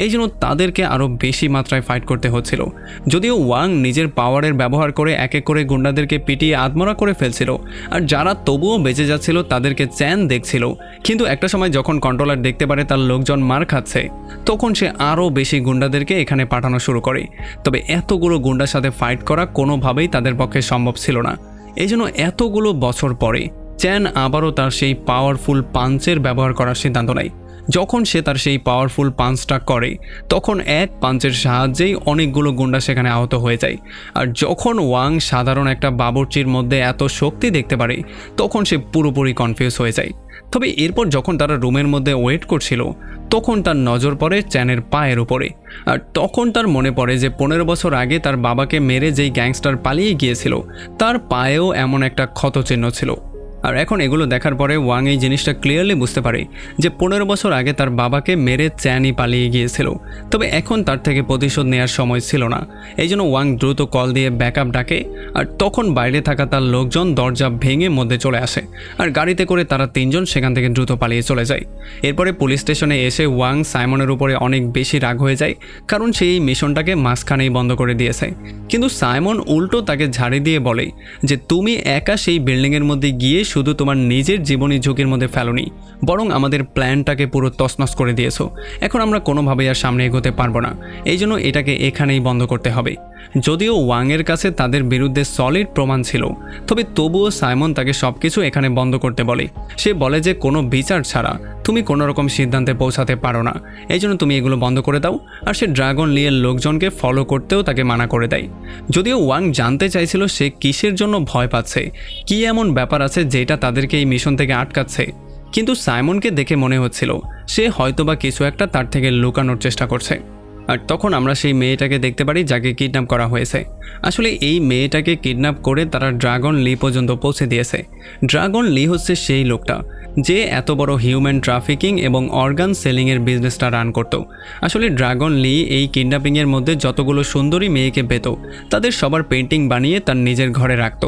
এই জন্য তাদেরকে আরও বেশি মাত্রায় ফাইট করতে হচ্ছিল। যদিও ওয়াং নিজের পাওয়ারের ব্যবহার করে এক এক করে গুন্ডাদেরকে পিটিয়ে আধমরা করে ফেলছিল, আর যারা তবুও বেঁচে যাচ্ছিল তাদেরকে চ্যান দেখছিল। কিন্তু একটা সময় যখন কন্ট্রোলার দেখতে পারে তার লোকজন মার খাচ্ছে, তখন সে আরও বেশি গুন্ডাদেরকে এখানে পাঠানো শুরু করে। তবে এতগুলো গুন্ডার সাথে ফাইট করা কোনোভাবেই তাদের পক্ষে সম্ভব ছিল না। এই জন্য এতগুলো বছর পরে চ্যান আবারও তার সেই পাওয়ারফুল পাঞ্চের ব্যবহার করার সিদ্ধান্ত নেয়। যখন সে তার সেই পাওয়ারফুল পাঞ্চটা করে, তখন এক পাঞ্চের সাহায্যেই অনেকগুলো গুন্ডা সেখানে আহত হয়ে যায়। আর যখন ওয়াং সাধারণ একটা বাবুর্চির মধ্যে এত শক্তি দেখতে পারে, তখন সে পুরোপুরি কনফিউজ হয়ে যায়। তবে এরপর যখন তারা রুমের মধ্যে ওয়েট করছিল, তখন তার নজর পড়ে চ্যানের পায়ের উপরে। আর তখন তার মনে পড়ে যে 15 বছর আগে তার বাবাকে মেরে যেই গ্যাংস্টার পালিয়ে গিয়েছিল, তার পায়েও এমন একটা ক্ষতচিহ্ন ছিল। আর এখন এগুলো দেখার পরে ওয়াং এই জিনিসটা ক্লিয়ারলি বুঝতে পারে যে 15 বছর আগে তার বাবাকে মেরে চ্যানই পালিয়ে গিয়েছিল। তবে এখন তার থেকে প্রতিশোধ নেওয়ার সময় ছিল না। এই জন্য ওয়াং দ্রুত কল দিয়ে ব্যাকআপ ডাকে। আর তখন বাইরে থাকা তার লোকজন দরজা ভেঙে মধ্যে চলে আসে আর গাড়িতে করে তারা 3 জন সেখান থেকে দ্রুত পালিয়ে চলে যায়। এরপরে পুলিশ স্টেশনে এসে ওয়াং সাইমনের উপরে অনেক বেশি রাগ হয়ে যায়, কারণ সে এই মিশনটাকে মাঝখানেই বন্ধ করে দিয়েছে। কিন্তু সাইমন উল্টো তাকে ঝাড়ি দিয়ে বলে যে তুমি একা সেই বিল্ডিংয়ের মধ্যে গিয়ে শুধু তোমার নিজের জীবনী ঝুঁকির মধ্যে ফেলোনি, বরং আমাদের প্ল্যানটাকে পুরো তছনছ করে দিয়েছো। এখন আমরা কোনোভাবেই আর সামনে এগোতে পারবো না। এই জন্য এটাকে এখানেই বন্ধ করতে হবে। যদিও ওয়াংয়ের কাছে তাদের বিরুদ্ধে সলিড প্রমাণ ছিল, তবে তবুও সাইমন তাকে সবকিছু এখানে বন্ধ করতে বলে। সে বলে যে কোনো বিচার ছাড়া তুমি কোনো রকম সিদ্ধান্তে পৌঁছাতে পারো না, এই জন্য তুমি এগুলো বন্ধ করে দাও। আর সে ড্রাগন লিয়ের লোকজনকে ফলো করতেও তাকে মানা করে দেয়। যদিও ওয়াং জানতে চাইছিল সে কিসের জন্য ভয় পাচ্ছে, কি এমন ব্যাপার আছে যেটা তাদেরকে এই মিশন থেকে আটকাচ্ছে, কিন্তু সাইমনকে দেখে মনে হচ্ছিল সে হয়তোবা কিছু একটা তার থেকে লুকানোর চেষ্টা করছে। আর তখন আমরা সেই মেয়েটাকে দেখতে পারি যাকে কিডন্যাপ করা হয়েছে। আসলে এই মেয়েটাকে কিডন্যাপ করে তারা ড্রাগন লি পর্যন্ত পৌঁছে দিয়েছে। ড্রাগন লি হচ্ছে সেই লোকটা যে এত বড় হিউম্যান ট্রাফিকিং এবং অর্গান সেলিংয়ের বিজনেসটা রান করত। আসলে ড্রাগন লি এই কিডন্যাপিংয়ের মধ্যে যতগুলো সুন্দরী মেয়েকে পেত, তাদের সবার পেন্টিং বানিয়ে তার নিজের ঘরে রাখত।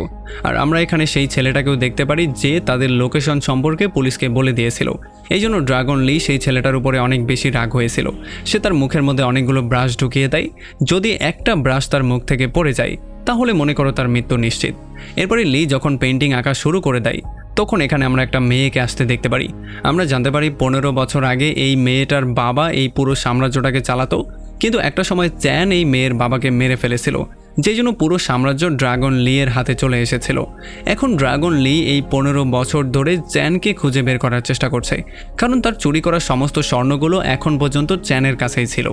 আর আমরা এখানে সেই ছেলেটাকেও দেখতে পারি যে তাদের লোকেশন সম্পর্কে পুলিশকে বলে দিয়েছিল। এই জন্য ড্রাগন লি সেই ছেলেটার উপরে অনেক বেশি রাগ হয়েছিল। সে তার মুখের মধ্যে অনেকগুলো ব্রাশ ঢুকিয়ে দেয়। যদি একটা ব্রাশ তার মুখ থেকে পড়ে যায়, তাহলে মনে করো তার মৃত্যু নিশ্চিত। এরপরে লি যখন পেন্টিং আঁকা শুরু করে দেয়, তখন এখানে আমরা একটা মেয়েকে আসতে দেখতে পারি। আমরা জানতে পারি 15 বছর আগে এই মেয়েটার বাবা এই পুরো সাম্রাজ্যটাকে চালাতো, কিন্তু একটা সময় চ্যান এই মেয়ের বাবাকে মেরে ফেলেছিল, যেই জন্য পুরো সাম্রাজ্য ড্রাগন লি এর হাতে চলে এসেছিল। এখন ড্রাগন লি এই 15 বছর ধরে চ্যানকে খুঁজে বের করার চেষ্টা করছে, কারণ তার চুরি করা সমস্ত স্বর্ণগুলো এখন পর্যন্ত চ্যানের কাছেই ছিল।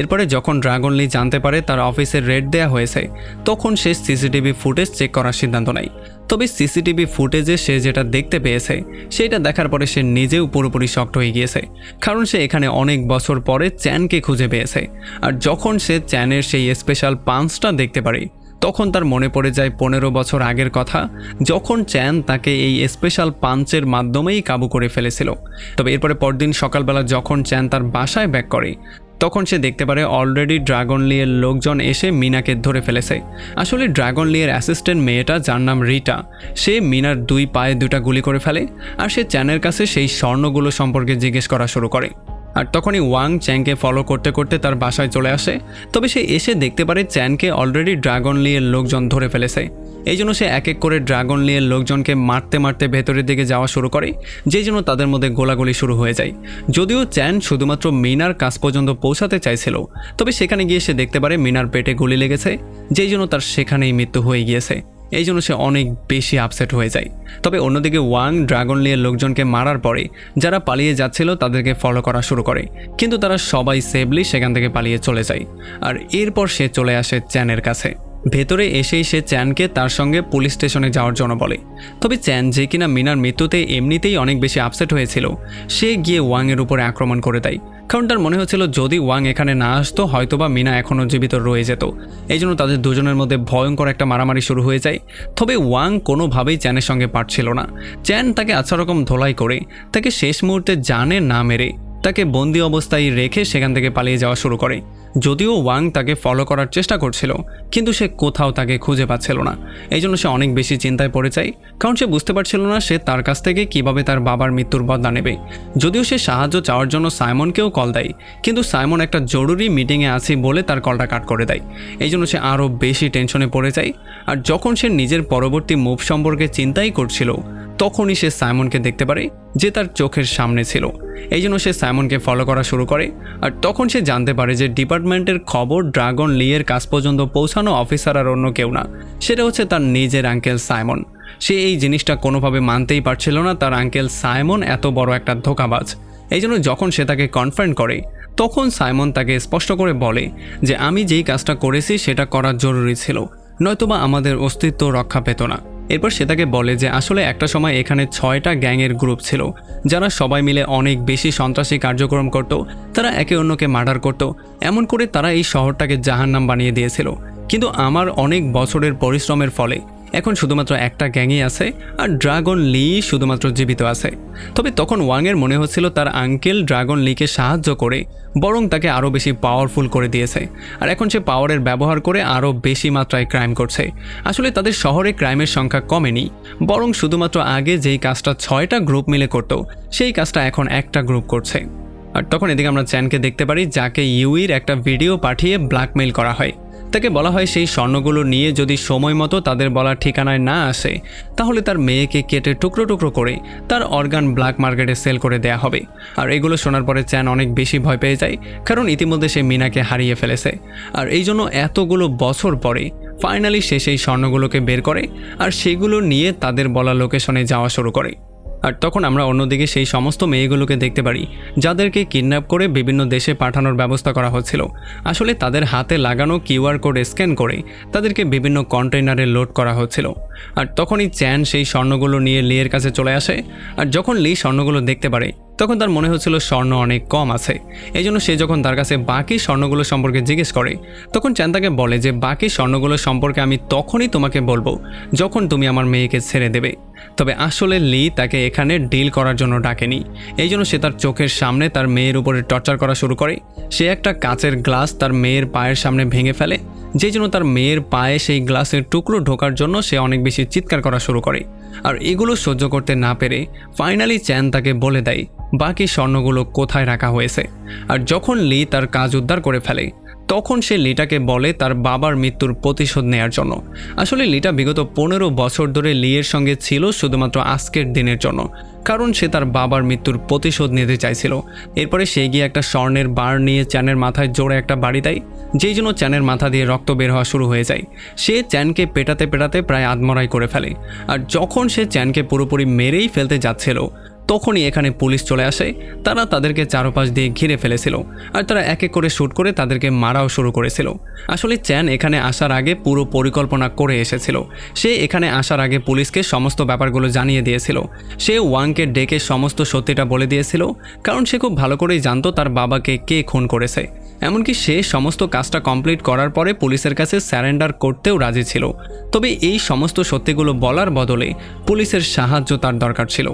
এরপরে যখন ড্রাগন লি জানতে পারে তার অফিসে রেড দেয়া হয়েছে, তখন সে সিসিটিভি ফুটেজ চেক করার সিদ্ধান্ত নেয়। তবে সিসিটিভি ফুটেজে সে যেটা দেখতে পেয়েছে সেটা দেখার পরে সে নিজেও পুরোপুরি শকড হয়ে গিয়েছে, কারণ সে এখানে অনেক বছর পরে চ্যানকে খুঁজে পেয়েছে। আর যখন সে চ্যানের সেই স্পেশাল পাঞ্চটা দেখতে পারে, তখন তার মনে পড়ে যায় 15 বছর আগের কথা, যখন চ্যান তাকে এই স্পেশাল পাঞ্চের মাধ্যমেই কাবু করে ফেলেছিল। তবে এরপরে পরদিন সকালবেলা যখন চ্যান তার বাসায় ব্যাক করে, তখন সে দেখতে পারে অলরেডি ড্রাগন লি এর লোকজন এসে মিনাকে ধরে ফেলেছে। আসলে ড্রাগন লি এর অ্যাসিস্ট্যান্ট মেয়েটা, যার নাম রিটা, সে মিনার 2 পায়ে 2টা গুলি করে ফেলে। আর সে চ্যানের কাছে সেই স্বর্ণগুলো সম্পর্কে জিজ্ঞেস করা শুরু করে। আর তখনই ওয়াং চ্যানকে ফলো করতে করতে তার বাসায় চলে আসে। তবে সে এসে দেখতে পারে চ্যানকে অলরেডি ড্রাগন লি এর লোকজন ধরে ফেলেছে। এই জন্য সে এক এক করে ড্রাগন লি এর লোকজনকে মারতে মারতে ভেতরের দিকে যাওয়া শুরু করে, যেই জন্য তাদের মধ্যে গোলাগুলি শুরু হয়ে যায়। যদিও চ্যান শুধুমাত্র মিনার কাছ পর্যন্ত পৌঁছাতে চাইছিল, তবে সেখানে গিয়ে সে দেখতে পারে মিনার পেটে গুলি লেগেছে, যেই জন্য তার সেখানেই মৃত্যু হয়ে গিয়েছে। এই জন্য সে অনেক বেশি আপসেট হয়ে যায়। তবে অন্যদিকে ওয়াং ড্রাগন লি এর লোকজনকে মারার পরে যারা পালিয়ে যাচ্ছিল তাদেরকে ফলো করা শুরু করে, কিন্তু তারা সবাই সেফলি সেখান থেকে পালিয়ে চলে যায়। আর এরপর সে চলে আসে চ্যানের কাছে। ভেতরে এসেই সে চ্যানকে তার সঙ্গে পুলিশ স্টেশনে যাওয়ার জন্য বলে। তবে চ্যান, যে কিনা মিনার মৃত্যুতে এমনিতেই অনেক বেশি আপসেট হয়েছিল, সে গিয়ে ওয়াংয়ের উপরে আক্রমণ করে দেয়, কারণ তার মনে হচ্ছিল যদি ওয়াং এখানে না আসতো হয়তোবা মিনা এখনও জীবিত রয়ে যেত। এই জন্য তাদের দুজনের মধ্যে ভয়ঙ্কর একটা মারামারি শুরু হয়ে যায়। তবে ওয়াং কোনোভাবেই চ্যানের সঙ্গে পারছিল না। চ্যান তাকে আচ্ছা রকম ধোলাই করে তাকে শেষ মুহূর্তে জানে না মেরে তাকে বন্দি অবস্থায় রেখে সেখান থেকে পালিয়ে যাওয়া শুরু করে। যদিও ওয়াং তাকে ফলো করার চেষ্টা করছিল, কিন্তু সে কোথাও তাকে খুঁজে পাচ্ছিল না। এই জন্য সে অনেক বেশি চিন্তায় পড়ে যায়, কারণ সে বুঝতে পারছিল না সে তার কাছ থেকে কিভাবে তার বাবার মৃত্যুর বদলা নেবে। যদিও সে সাহায্য চাওয়ার জন্য সাইমনকেও কল দেয়, কিন্তু সাইমন একটা জরুরি মিটিংয়ে আছে বলে তার কলটা কাট করে দেয়। এই জন্য সে আরও বেশি টেনশনে পড়ে যায়। আর যখন সে নিজের পরবর্তী মুভ সম্পর্কে চিন্তাই করছিল, তখনই সে সাইমনকে দেখতে পারে, যে তার চোখের সামনে ছিল। এই জন্য সে সাইমনকে ফলো করা শুরু করে। আর তখন সে জানতে পারে যে ডিপার্টমেন্টের খবর ড্রাগন লি এর কাছ পর্যন্ত পৌঁছানো অফিসার আর অন্য কেউ না, সেটা হচ্ছে তার নিজের আঙ্কেল সাইমন। সে এই জিনিসটা কোনোভাবে মানতেই পারছিল না, তার আঙ্কেল সাইমন এত বড় একটা ধোঁকাবাজ। এই জন্য যখন সে তাকে কনফার্ম করে, তখন সাইমন তাকে স্পষ্ট করে বলে যে আমি যেই কাজটা করেছি সেটা করা জরুরি ছিল, নয়তোবা আমাদের অস্তিত্ব রক্ষা পেত না। এরপর সে তাকে বলে যে আসলে একটা সময় এখানে 6টা গ্যাংয়ের গ্রুপ ছিল, যারা সবাই মিলে অনেক বেশি সন্ত্রাসী কার্যক্রম করত। তারা একে অন্যকে মার্ডার করত, এমন করে তারা এই শহরটাকে জাহান্নাম বানিয়ে দিয়েছিল। কিন্তু আমার অনেক বছরের পরিশ্রমের ফলে এখন শুধুমাত্র একটা গ্যাংই আছে, আর ড্রাগন লি শুধুমাত্র জীবিত আছে। তবে তখন ওয়াংয়ের মনে হচ্ছিল তার আঙ্কেল ড্রাগন লিকে সাহায্য করে বরং তাকে আরও বেশি পাওয়ারফুল করে দিয়েছে, আর এখন সে পাওয়ারের ব্যবহার করে আরও বেশি মাত্রায় ক্রাইম করছে। আসলে তাদের শহরে ক্রাইমের সংখ্যা কমেনি, বরং শুধুমাত্র আগে যেই কাজটা 6টা গ্রুপ মিলে করত, সেই কাজটা এখন একটা গ্রুপ করছে। আর তখন এদিকে আমরা চ্যানকে দেখতে পারি, যাকে ইউইর একটা ভিডিও পাঠিয়ে ব্ল্যাকমেইল করা হয়। তাকে বলা হয় সেই স্বর্ণগুলো নিয়ে যদি সময় মতো তাদের বলা ঠিকানায় না আসে, তাহলে তার মেয়েকে কেটে টুকরো টুকরো করে তার অর্গান ব্ল্যাক মার্কেটে সেল করে দেয়া হবে। আর এগুলো শোনার পরে চ্যান অনেক বেশি ভয় পেয়ে যায়, কারণ ইতিমধ্যে সে মিনাকে হারিয়ে ফেলেছে। আর এই জন্য এতগুলো বছর পরে ফাইনালি সে সেই স্বর্ণগুলোকে বের করে আর সেগুলো নিয়ে তাদের বলা লোকেশনে যাওয়া শুরু করে। আর তখন আমরা অন্যদিকে সেই সমস্ত মেয়েগুলোকে দেখতে পারি, যাদেরকে কিডন্যাপ করে বিভিন্ন দেশে পাঠানোর ব্যবস্থা করা হচ্ছিল। আসলে তাদের হাতে লাগানো কিউআর কোড স্ক্যান করে তাদেরকে বিভিন্ন কন্টেইনারে লোড করা হচ্ছিল। আর তখনই চ্যান সেই স্বর্ণগুলো নিয়ে লিয়ের কাছে চলে আসে। আর যখন লি স্বর্ণগুলো দেখতে পারে, তখন তার মনে হচ্ছিল স্বর্ণ অনেক কম আছে। এই জন্য সে যখন তার কাছে বাকি স্বর্ণগুলো সম্পর্কে জিজ্ঞেস করে, তখন চ্যান তাকে বলে যে বাকি স্বর্ণগুলো সম্পর্কে আমি তখনই তোমাকে বলবো যখন তুমি আমার মেয়েকে ছেড়ে দেবে। তবে আসলে লি তাকে এখানে ডিল করার জন্য ডাকেনি। এই জন্য সে তার চোখের সামনে তার মেয়ের উপরে টর্চার করা শুরু করে। সে একটা কাচের গ্লাস তার মেয়ের পায়ের সামনে ভেঙে ফেলে, যেই জন্য তার মেয়ের পায়ে সেই গ্লাসের টুকরো ঢোকার জন্য সে অনেক বেশি চিৎকার করা শুরু করে। আর এগুলো সহ্য করতে না পেরে ফাইনালি চ্যান তাকে বলে দেয় বাকি স্বর্ণগুলো কোথায় রাখা হয়েছে। আর যখন লি তার কাজ উদ্ধার করে ফেলে, তখন সে লিটাকে বলে তার বাবার মৃত্যুর প্রতিশোধ নেয়ার জন্য। আসলে লিটা বিগত 15 বছর ধরে লিয়ের সঙ্গে ছিল শুধুমাত্র আজকের দিনের জন্য, কারণ সে তার বাবার মৃত্যুর প্রতিশোধ নিতে চাইছিল। এরপরে সে গিয়ে একটা স্বর্ণের বার নিয়ে চ্যানের মাথায় জোরে একটা বাড়ি দেয়, যেই জন্য চ্যানের মাথা দিয়ে রক্ত বের হওয়া শুরু হয়ে যায়। সে চ্যানকে পেটাতে পেটাতে প্রায় আধমরাই করে ফেলে। আর যখন সে চ্যানকে পুরোপুরি মেরেই ফেলতে যাচ্ছিল, তখনই এখানে পুলিশ চলে আসে। তারা তাদেরকে চারপাশ দিয়ে ঘিরে ফেলেছিল আর তারা এক এক করে শ্যুট করে তাদেরকে মারাও শুরু করেছিল। আসলে চ্যান এখানে আসার আগে পুরো পরিকল্পনা করে এসেছিল। সে এখানে আসার আগে পুলিশকে সমস্ত ব্যাপারগুলো জানিয়ে দিয়েছিল। সে ওয়াংকে ডেকে সমস্ত সত্যিটা বলে দিয়েছিল, কারণ সে খুব ভালো করেই জানতো তার বাবাকে কে খুন করেছে। এমনকি সে সমস্ত কাজটা কমপ্লিট করার পরে পুলিশের কাছে স্যারেন্ডার করতেও রাজি ছিল। তবে এই সমস্ত সত্যিগুলো বলার বদলে পুলিশের সাহায্য তার দরকার ছিল।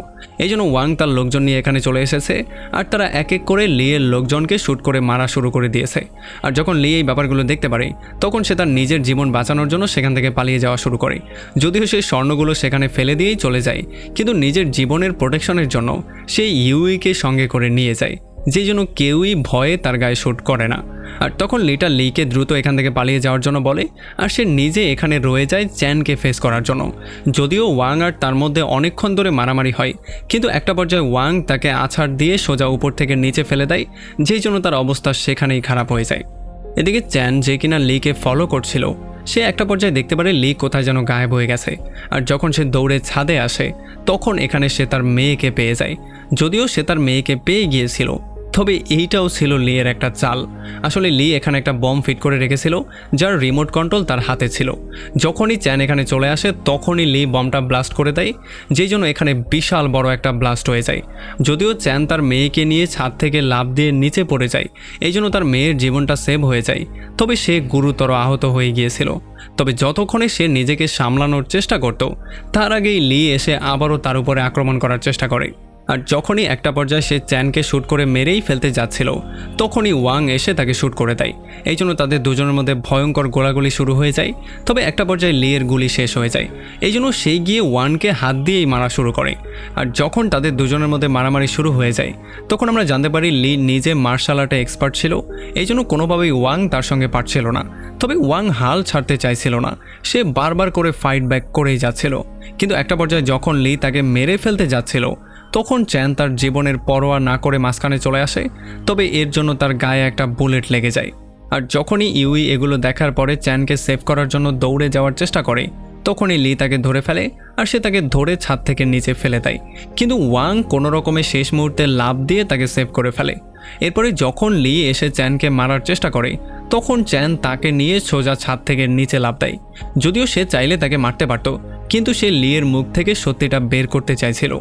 এই জন্য ওয়াং তার লোকজন নিয়ে এখানে চলে এসেছে আর তারা এক এক করে লিয়ের লোকজনকে শ্যুট করে মারা শুরু করে দিয়েছে। আর যখন লি এই ব্যাপারগুলো দেখতে পারে, তখন সে তার নিজের জীবন বাঁচানোর জন্য সেখান থেকে পালিয়ে যাওয়া শুরু করে। যদিও সে স্বর্ণগুলো সেখানে ফেলে দিয়েই চলে যায়, কিন্তু নিজের জীবনের প্রোটেকশনের জন্য সে ইউইকে সঙ্গে করে নিয়ে যায়, যেই জন্য কেউই ভয়ে তার গায়ে শ্যুট করে না। আর তখন লিটা লিকে দ্রুত এখান থেকে পালিয়ে যাওয়ার জন্য বলে, আর সে নিজে এখানে রয়ে যায় চ্যানকে ফেস করার জন্য। যদিও ওয়াং আর তার মধ্যে অনেকক্ষণ ধরে মারামারি হয়, কিন্তু একটা পর্যায়ে ওয়াং তাকে আছাড় দিয়ে সোজা উপর থেকে নিচে ফেলে দেয়, যেই জন্য তার অবস্থা সেখানেই খারাপ হয়ে যায়। এদিকে চ্যান, যে কিনা লিকে ফলো করছিল, সে একটা পর্যায়ে দেখতে পারে লি কোথায় যেন গায়েব হয়ে গেছে। আর যখন সে দৌড়ে ছাদে আসে, তখন এখানে সে তার মেয়েকে পেয়ে যায়। যদিও সে তার মেয়েকে পেয়ে গিয়েছিল, তবে এইটাও ছিল লিয়ের একটা চাল। আসলে লি এখানে একটা বম ফিট করে রেখেছিল, যার রিমোট কন্ট্রোল তার হাতে ছিল। যখনই চ্যান এখানে চলে আসে, তখনই লি বমটা ব্লাস্ট করে দেয়, যেই জন্য এখানে বিশাল বড় একটা ব্লাস্ট হয়ে যায়। যদিও চ্যান তার মেয়েকে নিয়ে ছাদ থেকে লাফ দিয়ে নিচে পড়ে যায়, এই জন্য তার মেয়ের জীবনটা সেভ হয়ে যায়, তবে সে গুরুতর আহত হয়ে গিয়েছিল। তবে যতক্ষণে সে নিজেকে সামলানোর চেষ্টা করত, তার আগেই লি এসে আবারও তার উপরে আক্রমণ করার চেষ্টা করে। আর যখনই একটা পর্যায়ে সে চ্যানকে শ্যুট করে মেরেই ফেলতে যাচ্ছিল, তখনই ওয়াং এসে তাকে শ্যুট করে দেয়। এই জন্য তাদের দুজনের মধ্যে ভয়ঙ্কর গোলাগুলি শুরু হয়ে যায়। তবে একটা পর্যায়ে লিয়ের গুলি শেষ হয়ে যায়, এই জন্য সে গিয়ে ওয়ানকে হাত দিয়েই মারা শুরু করে। আর যখন তাদের দুজনের মধ্যে মারামারি শুরু হয়ে যায়, তখন আমরা জানতে পারি লি নিজে মার্শাল আর্টে এক্সপার্ট ছিল, এই জন্য কোনোভাবেই ওয়াং তার সঙ্গে পারছিল না। তবে ওয়াং হাল ছাড়তে চাইছিল না, সে বারবার করে ফাইট ব্যাক করেই যাচ্ছিল। কিন্তু একটা পর্যায়ে যখন লি তাকে মেরে ফেলতে যাচ্ছিল, তখন চ্যান তার জীবনের পরোয়া না করে মাঝখানে চলে আসে। তবে এর জন্য তার গায়ে একটা বুলেট লেগে যায়। আর যখনই ইউই এগুলো দেখার পরে চ্যানকে সেভ করার জন্য দৌড়ে যাওয়ার চেষ্টা করে, তখনই লি তাকে ধরে ফেলে আর সে তাকে ধরে ছাদ থেকে নিচে ফেলে দেয়। কিন্তু ওয়াং কোনো রকমে শেষ মুহূর্তে লাফ দিয়ে তাকে সেভ করে ফেলে। এরপরে যখন লি এসে চ্যানকে মারার চেষ্টা করে, তখন চ্যান তাকে নিয়ে সোজা ছাদ থেকে নিচে লাফ দেয়। যদিও সে চাইলে তাকে মারতে পারত, কিন্তু সে লিয়ের মুখ থেকে সত্যিটা বের করতে চাইছিল।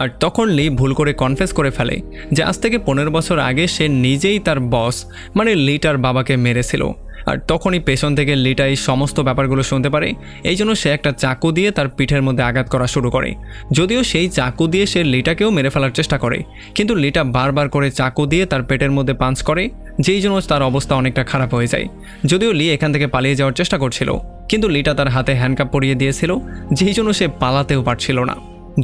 আর তখন লি ভুল করে কনফেস করে ফেলে যে আজ থেকে 15 বছর আগে সে নিজেই তার বস মানে লিটার বাবাকে মেরেছিল। আর তখনই পেছন থেকে লিটা এই সমস্ত ব্যাপারগুলো শুনতে পারে, এই জন্য সে একটা চাকু দিয়ে তার পিঠের মধ্যে আঘাত করা শুরু করে। যদিও সেই চাকু দিয়ে সে লিটাকেও মেরে ফেলার চেষ্টা করে, কিন্তু লিটা বারবার করে চাকু দিয়ে তার পেটের মধ্যে পাঞ্চ করে, যেই জন্য তার অবস্থা অনেকটা খারাপ হয়ে যায়। যদিও লি এখান থেকে পালিয়ে যাওয়ার চেষ্টা করছিল, কিন্তু লিটা তার হাতে হ্যান্ডকাপ পরিয়ে দিয়েছিল, যেই জন্য সে পালাতেও পারছিল না।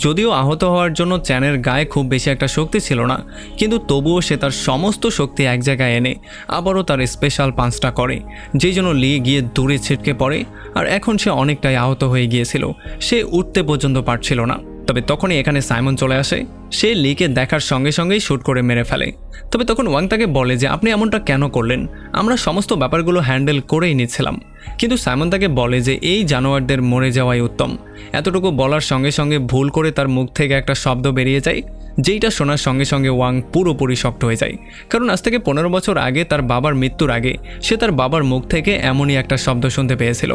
যদিও আহত হওয়ার জন্য চ্যানের গায়ে খুব বেশি একটা শক্তি ছিল না, কিন্তু তবুও সে তার সমস্ত শক্তি এক জায়গায় এনে আবারও তার স্পেশাল পাঞ্চটা করে, যেই জন্য লি গিয়ে দূরে ছিটকে পড়ে। আর এখন সে অনেকটাই আহত হয়ে গিয়েছিল, সে উঠতে পর্যন্ত পারছিল না। তবে তখনই এখানে সাইমন চলে আসে, সে লিকে দেখার সঙ্গে সঙ্গেই শ্যুট করে মেরে ফেলে। তবে তখন ওয়াং তাকে বলে যে আপনি এমনটা কেন করলেন, আমরা সমস্ত ব্যাপারগুলো হ্যান্ডেল করেই নিচ্ছিলাম। কিন্তু সাইমন তাকে বলে যে এই জানোয়ারদের মরে যাওয়াই উত্তম। এতটুকু বলার সঙ্গে সঙ্গে ভুল করে তার মুখ থেকে একটা শব্দ বেরিয়ে যায়, যেইটা শোনার সঙ্গে সঙ্গে ওয়াং পুরোপুরি শক্ট হয়ে যায়। কারণ আজ থেকে 15 বছর আগে তার বাবার মৃত্যুর আগে সে তার বাবার মুখ থেকে এমনই একটা শব্দ শুনতে পেয়েছিল।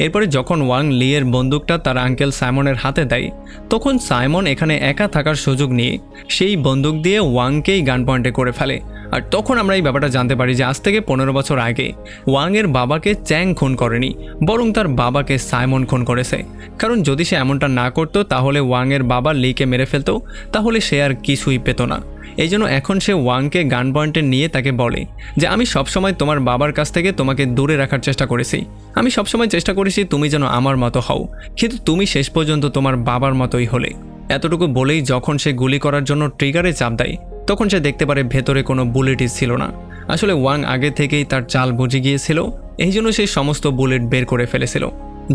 এরপরে যখন ওয়াং লিয়ের বন্দুকটা তার আঙ্কেল সাইমনের হাতে দেয়, তখন সাইমন এখানে একা থাকার সুযোগ নিয়ে সেই বন্দুক দিয়ে ওয়াংকেই গান পয়েন্টে করে ফেলে। আর তখন আমরা এই ব্যাপারটা জানতে পারি যে আজ থেকে 15 বছর আগে ওয়াংয়ের বাবাকে চ্যাং খুন করেনি, বরং তার বাবাকে সাইমন খুন করেছে। কারণ যদি সে এমনটা না করতো, তাহলে ওয়াংয়ের বাবা লিকে মেরে ফেলতো, তাহলে সে আর কিছুই পেত না। এই জন্য এখন সে ওয়াংকে গান পয়েন্টে নিয়ে তাকে বলে যে আমি সবসময় তোমার বাবার কাছ থেকে তোমাকে দূরে রাখার চেষ্টা করেছি, আমি সবসময় চেষ্টা করেছি তুমি যেন আমার মতো হও, কিন্তু তুমি শেষ পর্যন্ত তোমার বাবার মতোই হলে। এতটুকু বলেই যখন সে গুলি করার জন্য ট্রিগারে চাপ দেয়, তখন সে দেখতে পারে ভেতরে কোনো বুলেটই ছিল না। আসলে ওয়াং আগে থেকেই তার চাল বুঝে গিয়েছিল, এই জন্য সে সমস্ত বুলেট বের করে ফেলেছিল।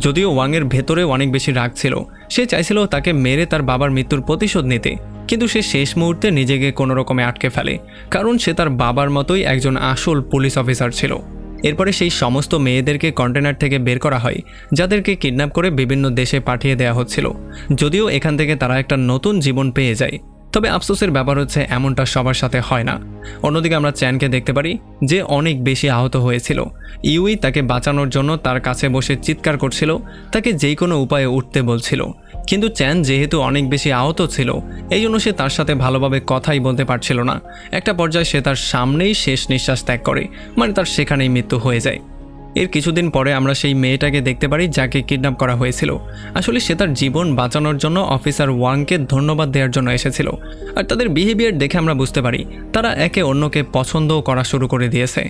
যদিও ওয়াংয়ের ভেতরে অনেক বেশি রাগ ছিল, সে চাইছিল তাকে মেরে তার বাবার মৃত্যুর প্রতিশোধ নিতে, কিন্তু সে শেষ মুহূর্তে নিজেকে কোনো রকমে আটকে ফেলে, কারণ সে তার বাবার মতোই একজন আসল পুলিশ অফিসার ছিল। এরপরে সেই সমস্ত মেয়েদেরকে কন্টেনার থেকে বের করা হয়, যাদেরকে কিডন্যাপ করে বিভিন্ন দেশে পাঠিয়ে দেওয়া হচ্ছিল। যদিও এখান থেকে তারা একটা নতুন জীবন পেয়ে যায়, তবে আফসোসের ব্যাপার হচ্ছে এমনটা সবার সাথে হয় না। অন্যদিকে আমরা চ্যানকে দেখতে পারি যে অনেক বেশি আহত হয়েছিল। ইউই তাকে বাঁচানোর জন্য তার কাছে বসে চিৎকার করছিল, তাকে যেই কোনো উপায়ে উঠতে বলছিল, কিন্তু চ্যান যেহেতু অনেক বেশি আহত ছিল, এই জন্য সে তার সাথে ভালোভাবে কথাই বলতে পারছিল না। একটা পর্যায়ে সে তার সামনেই শেষ নিঃশ্বাস ত্যাগ করে, মানে তার সেখানেই মৃত্যু হয়ে যায়। এর কিছুদিন পরে আমরা সেই মেয়েটাকে দেখতে পারি যাকে কিডন্যাপ করা হয়েছিল। আসলে সে তার জীবন বাঁচানোর জন্য অফিসার ওয়াংকে ধন্যবাদ দেওয়ার জন্য এসেছিল, আর তাদের বিহেভিয়ার দেখে আমরা বুঝতে পারি তারা একে অন্যকে পছন্দও করা শুরু করে দিয়েছে।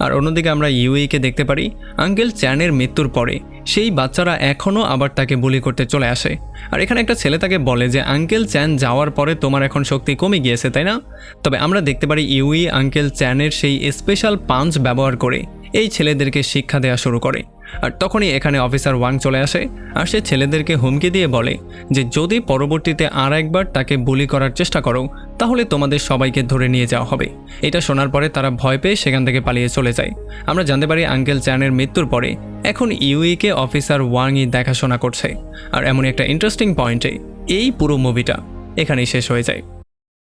আর অন্যদিকে আমরা ইউইকে দেখতে পারি আঙ্কেল চ্যানের মৃত্যুর পরে সেই বাচ্চারা এখনও আবার তাকে বুলি করতে চলে আসে। আর এখানে একটা ছেলে তাকে বলে যে আঙ্কেল চ্যান যাওয়ার পরে তোমার এখন শক্তি কমে গিয়েছে, তাই না? তবে আমরা দেখতে পারি ইউই আঙ্কেল চ্যানের সেই স্পেশাল পাঞ্চ ব্যবহার করে এই ছেলেদেরকে শিক্ষা দেওয়া শুরু করে। আর তখনই এখানে অফিসার ওয়াং চলে আসে, আর সে ছেলেদেরকে হুমকি দিয়ে বলে যে যদি পরবর্তীতে আর একবার তাকে বুলি করার চেষ্টা করো, তাহলে তোমাদের সবাইকে ধরে নিয়ে যাওয়া হবে। এটা শোনার পরে তারা ভয় পেয়ে সেখান থেকে পালিয়ে চলে যায়। আমরা জানতে পারি আঙ্কেল চ্যানের মৃত্যুর পরে এখন ইউইকে অফিসার ওয়াংই দেখাশোনা করছে। আর এমন একটা ইন্টারেস্টিং পয়েন্টে এই পুরো মুভিটা এখানেই শেষ হয়ে যায়।